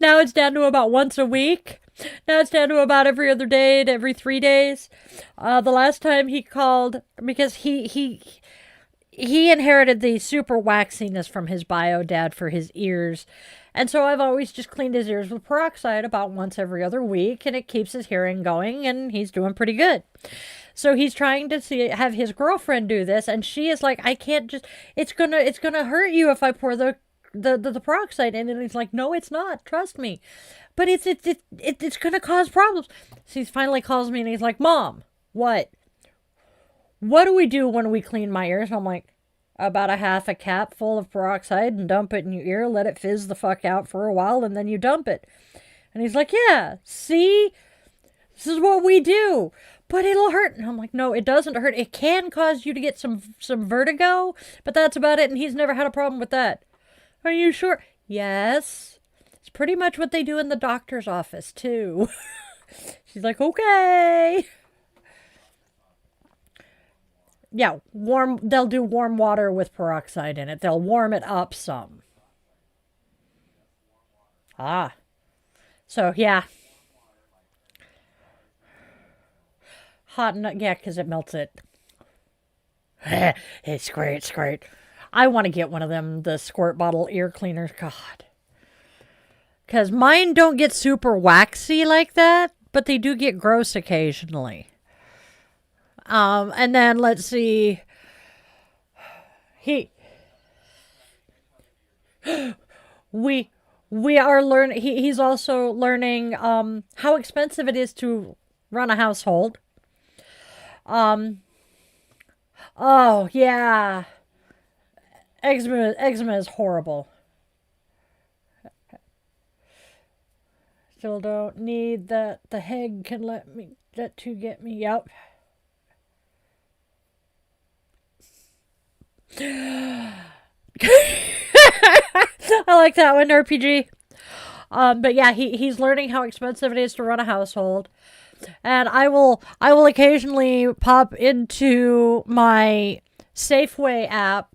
Now it's down to about once a week. Now it's down to about every other day to every 3 days. The last time he called, because he inherited the super waxiness from his bio dad for his ears. And so I've always just cleaned his ears with peroxide about once every other week, and it keeps his hearing going, and he's doing pretty good. So he's trying to have his girlfriend do this, and she is like, I can't just, it's gonna hurt you if I pour the peroxide in. And he's like, no, it's not, trust me. But it's gonna cause problems. So he finally calls me and he's like, Mom, what do we do when we clean my ears? And I'm like, about a half a cap full of peroxide and dump it in your ear, let it fizz the fuck out for a while, and then you dump it. And he's like, yeah, see, this is what we do, but it'll hurt. And I'm like, no, it doesn't hurt. It can cause you to get some vertigo, but that's about it. And he's never had a problem with that. Are you sure? Yes. It's pretty much what they do in the doctor's office, too. She's like, okay. Yeah, they'll do warm water with peroxide in it. They'll warm it up some. Ah. So, yeah. Hot enough, yeah, because it melts it. It's great. I want to get one of them, the squirt bottle ear cleaners. God. Because mine don't get super waxy like that, but they do get gross occasionally. And then let's see. We are learning. He's also learning how expensive it is to run a household. Oh yeah. Eczema is horrible. Still don't need that. The Heg can let to get me. Yep. I like that one, RPG. But yeah, he's learning how expensive it is to run a household. And I will occasionally pop into my Safeway app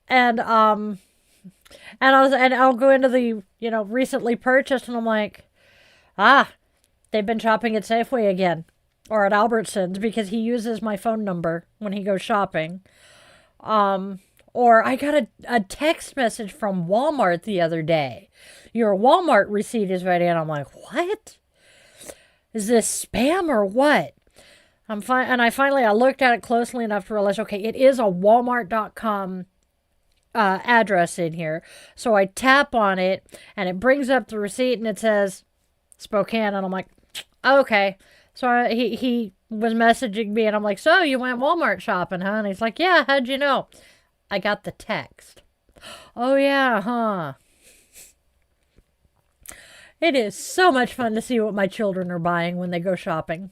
and And I'll go into the, recently purchased, and I'm like, they've been shopping at Safeway again or at Albertsons because he uses my phone number when he goes shopping. Or I got a text message from Walmart the other day. Your Walmart receipt is ready. And I'm like, what? Is this spam or what? And I looked at it closely enough to realize, okay, it is a Walmart.com address in here. So I tap on it and it brings up the receipt and it says Spokane. And I'm like, okay. So he was messaging me and I'm like, so you went Walmart shopping, huh? And he's like, yeah, how'd you know? I got the text. Oh, yeah, huh? It is so much fun to see what my children are buying when they go shopping.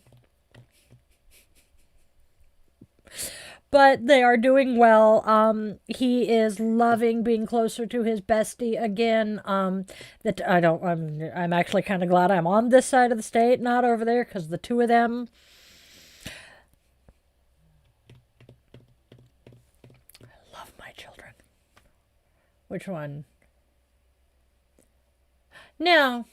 But they are doing well. He is loving being closer to his bestie again. I'm actually kind of glad I'm on this side of the state, not over there, because the two of them. I love my children. Which one? Now,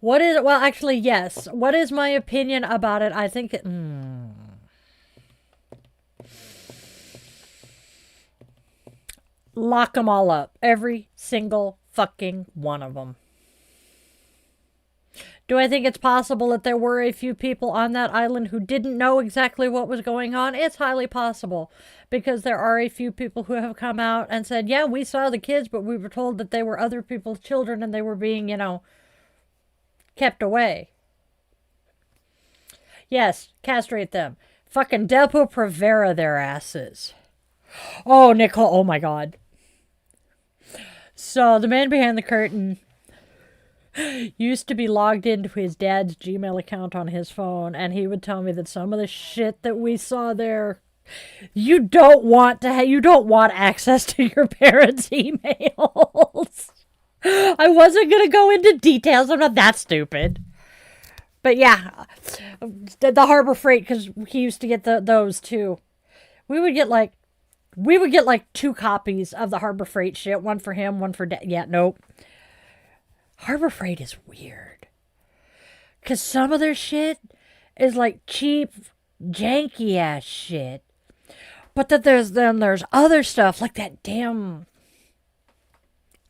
well, actually, yes. What is my opinion about it? I think lock them all up. Every single fucking one of them. Do I think it's possible that there were a few people on that island who didn't know exactly what was going on? It's highly possible. Because there are a few people who have come out and said, yeah, we saw the kids, but we were told that they were other people's children and they were being, kept away. Yes, castrate them. Fucking Depo-Provera their asses. Oh, Nicole, oh my God. So, the man behind the curtain used to be logged into his dad's Gmail account on his phone, and he would tell me that some of the shit that we saw there, you don't want access to your parents' emails. I wasn't going to go into details. I'm not that stupid. But yeah, the Harbor Freight, because he used to get those too. We would get like 2 copies of the Harbor Freight shit. One for him, one for Dad. Yeah, nope. Harbor Freight is weird. Because some of their shit is like cheap, janky ass shit. But that there's other stuff like that damn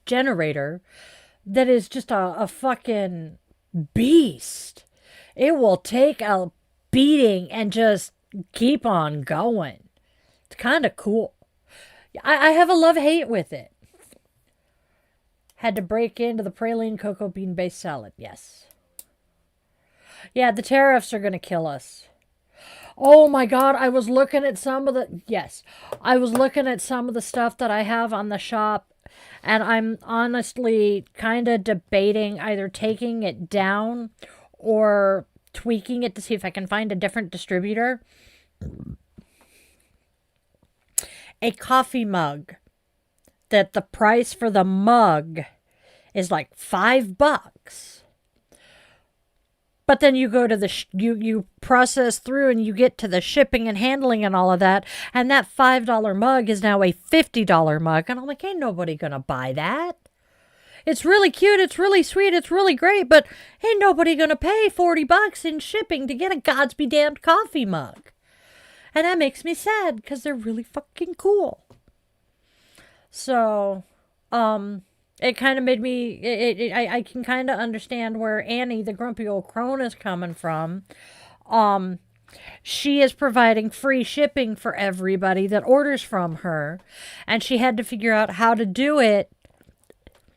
generator that is just a fucking beast. It will take a beating and just keep on going. It's kind of cool. I have a love-hate with it. Had to break into the praline cocoa bean based salad. Yes. Yeah, the tariffs are going to kill us. Oh my God, I was looking at some of the stuff that I have on the shop, and I'm honestly kind of debating either taking it down or tweaking it to see if I can find a different distributor. A coffee mug that the price for the mug is like $5. But then you go to you process through and you get to the shipping and handling and all of that. And that $5 mug is now a $50 mug. And I'm like, ain't nobody going to buy that. It's really cute. It's really sweet. It's really great. But ain't nobody going to pay $40 in shipping to get a God's be damned coffee mug. And that makes me sad because they're really fucking cool. So, it kind of made me, I can kind of understand where Annie, the grumpy old crone, is coming from. She is providing free shipping for everybody that orders from her. And she had to figure out how to do it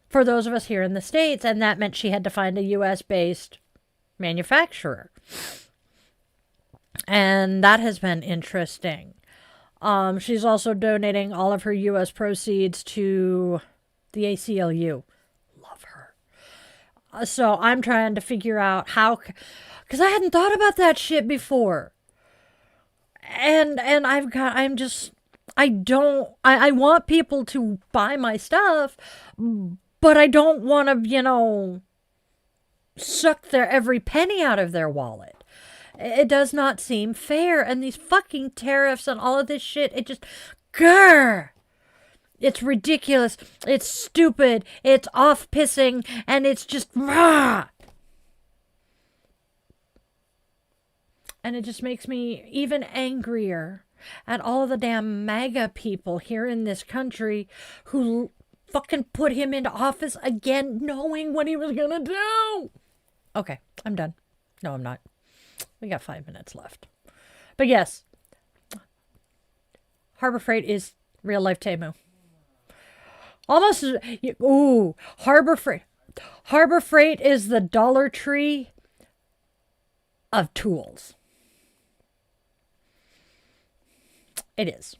for those of us here in the States. And that meant she had to find a U.S.-based manufacturer. And that has been interesting. She's also donating all of her U.S. proceeds to the ACLU. Love her. So I'm trying to figure out how, because I hadn't thought about that shit before. And I want people to buy my stuff, but I don't want to, suck their every penny out of their wallet. It does not seem fair. And these fucking tariffs and all of this shit, it just, grrr. It's ridiculous. It's stupid. It's off-pissing. And it's just... Rah! And it just makes me even angrier at all of the damn MAGA people here in this country who fucking put him into office again knowing what he was gonna do. Okay, I'm done. No, I'm not. We got 5 minutes left. But yes, Harbor Freight is real life Temu. Almost, ooh, Harbor Freight. Harbor Freight is the Dollar Tree of tools. It is.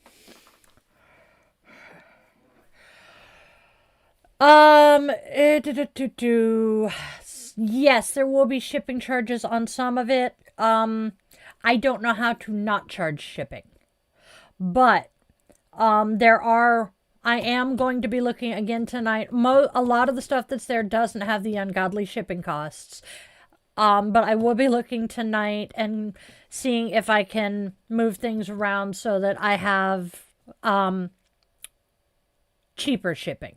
Yes, there will be shipping charges on some of it. I don't know how to not charge shipping. But I am going to be looking again tonight. A lot of the stuff that's there doesn't have the ungodly shipping costs. But I will be looking tonight and seeing if I can move things around so that I have cheaper shipping.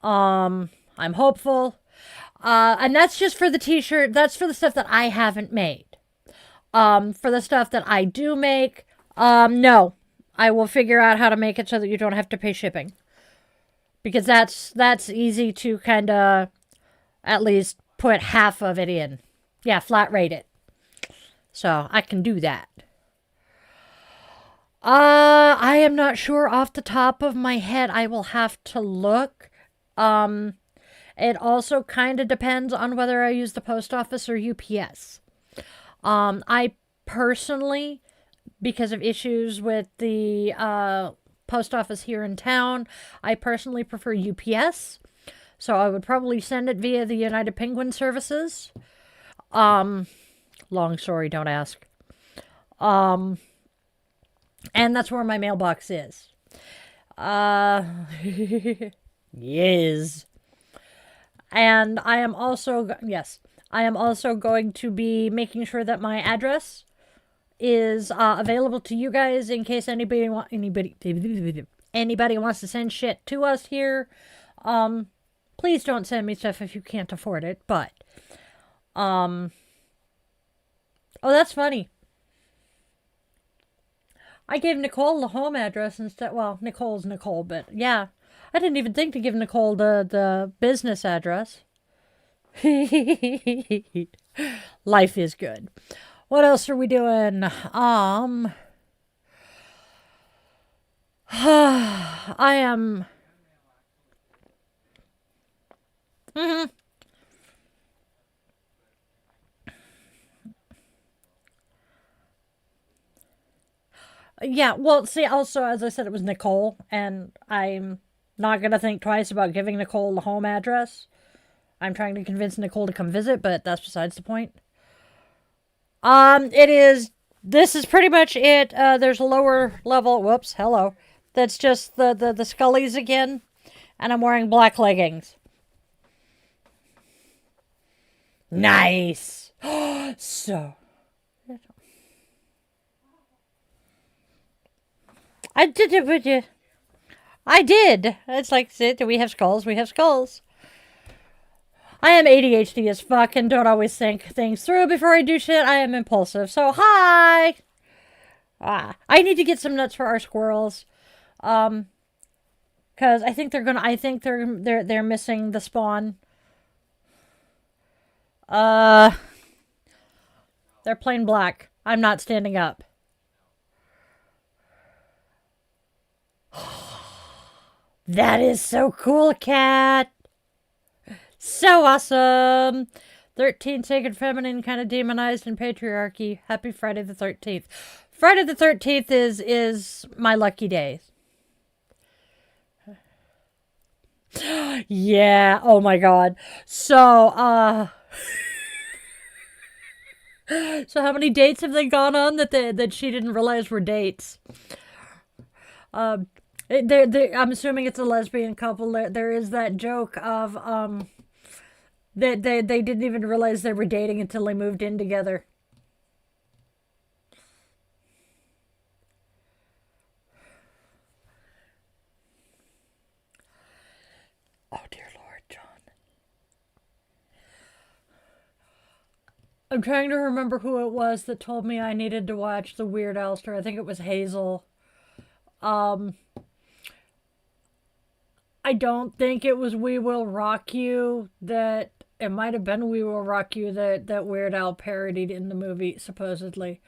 I'm hopeful. And that's just for the t-shirt. That's for the stuff that I haven't made. For the stuff that I do make, no. I will figure out how to make it so that you don't have to pay shipping. Because that's easy to kind of at least put half of it in. Yeah, flat rate it. So I can do that. I am not sure off the top of my head. I will have to look. It also kind of depends on whether I use the post office or UPS. I personally, because of issues with the post office here in town, I personally prefer UPS. So I would probably send it via the United Penguin Services. Long story, don't ask. And that's where my mailbox is. Yes. And I am also going to be making sure that my address is available to you guys in case anybody wants to send shit to us here. Please don't send me stuff if you can't afford it, but oh, that's funny. I gave Nicole the home address instead. Well, Nicole's Nicole, but yeah. I didn't even think to give Nicole the business address. Life is good. What else are we doing? I am... Yeah, well, see, also, as I said, it was Nicole, and I'm not going to think twice about giving Nicole the home address. I'm trying to convince Nicole to come visit, but that's besides the point. This is pretty much it. There's a lower level, whoops, hello. That's just the Scullies again, and I'm wearing black leggings. Nice. So... I did it with you. I did. It's like, do we have skulls? We have skulls. I am ADHD as fuck and don't always think things through before I do shit. I am impulsive. So, hi! I need to get some nuts for our squirrels. Because I think they're missing the spawn. They're plain black. I'm not standing up. That is so cool, cat. So awesome. 13 sacred feminine, kind of demonized in patriarchy. Happy Friday the 13th. Friday the 13th is my lucky day. Yeah. Oh my God. So, so how many dates have they gone on that she didn't realize were dates? I'm assuming it's a lesbian couple. There is that joke of that they didn't even realize they were dating until they moved in together. I'm trying to remember who it was that told me I needed to watch the Weird Al story. I think it was Hazel. I don't think it was We Will Rock You that it might have been We Will Rock You that Weird Al parodied in the movie, supposedly.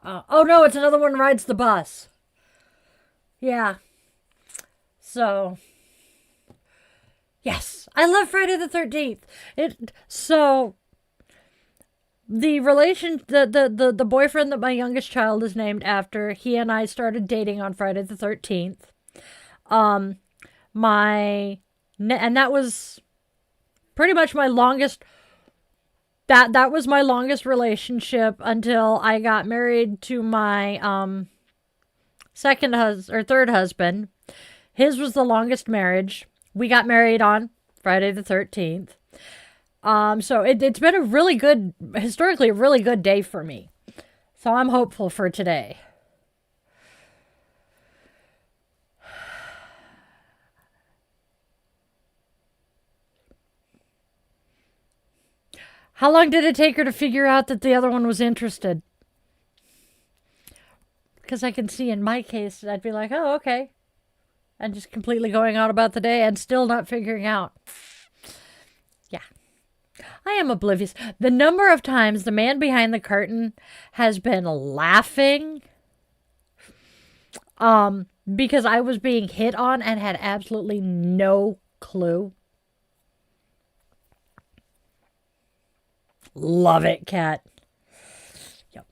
Oh no, it's Another One Rides the Bus. Yeah. So, yes, I love Friday the 13th. The boyfriend that my youngest child is named after, he and I started dating on Friday the 13th. And that was pretty much my longest. That was my longest relationship until I got married to my third husband. His was the longest marriage. We got married on Friday the 13th. So it's been a really good, historically a really good day for me. So I'm hopeful for today. How long did it take her to figure out that the other one was interested? Because I can see in my case, I'd be like, oh, okay. And just completely going on about the day and still not figuring out. Yeah. I am oblivious. The number of times the man behind the curtain has been laughing because I was being hit on and had absolutely no clue. Love it, Kat. Yep.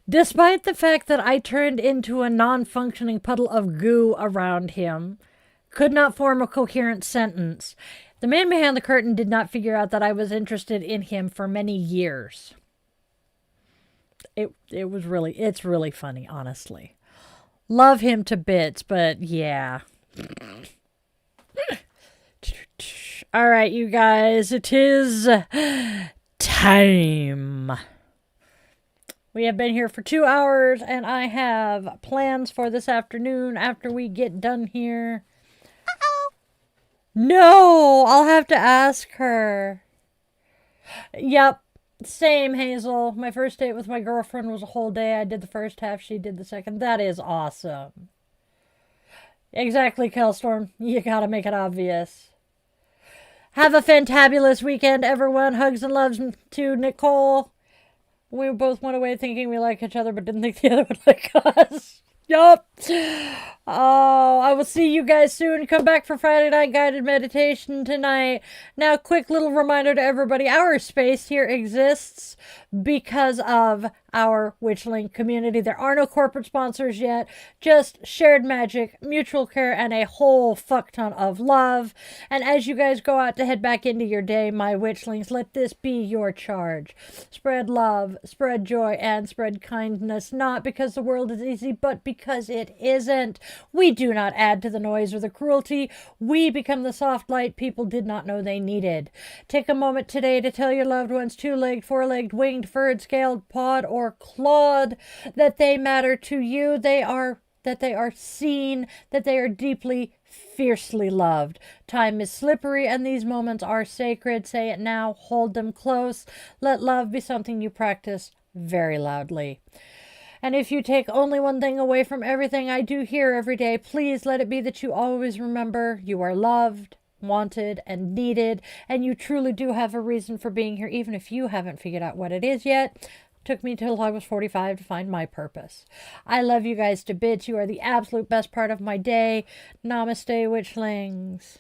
Despite the fact that I turned into a non-functioning puddle of goo around him, could not form a coherent sentence, the man behind the curtain did not figure out that I was interested in him for many years. It's really funny, honestly. Love him to bits, but yeah. All right, you guys, it is time. We have been here for 2 hours, and I have plans for this afternoon after we get done here. Uh-oh. No, I'll have to ask her. Yep, same, Hazel. My first date with my girlfriend was a whole day. I did the first half, she did the second. That is awesome. Exactly, Kelstorm. You gotta make it obvious. Have a fantabulous weekend, everyone. Hugs and loves to Nicole. We both went away thinking we like each other, but didn't think the other would like us. Yup. Oh, I will see you guys soon. Come back for Friday night guided meditation tonight. Now, quick little reminder to everybody. Our space here exists because of our Witchling community. There are no corporate sponsors yet. Just shared magic, mutual care, and a whole fuck ton of love. And as you guys go out to head back into your day, my Witchlings, let this be your charge. Spread love, spread joy, and spread kindness. Not because the world is easy, but because it isn't. We do not add to the noise or the cruelty. We become the soft light people did not know they needed. Take a moment today to tell your loved ones, two-legged, four-legged, winged, furred, scaled, pawed, or clawed, that they matter to you. That they are seen, that they are deeply, fiercely loved. Time is slippery and these moments are sacred. Say it now. Hold them close. Let love be something you practice very loudly. And if you take only one thing away from everything I do here every day, please let it be that you always remember you are loved, wanted, and needed, and you truly do have a reason for being here, even if you haven't figured out what it is yet. Took me till I was 45 to find my purpose. I love you guys to bits. You are the absolute best part of my day. Namaste, Witchlings.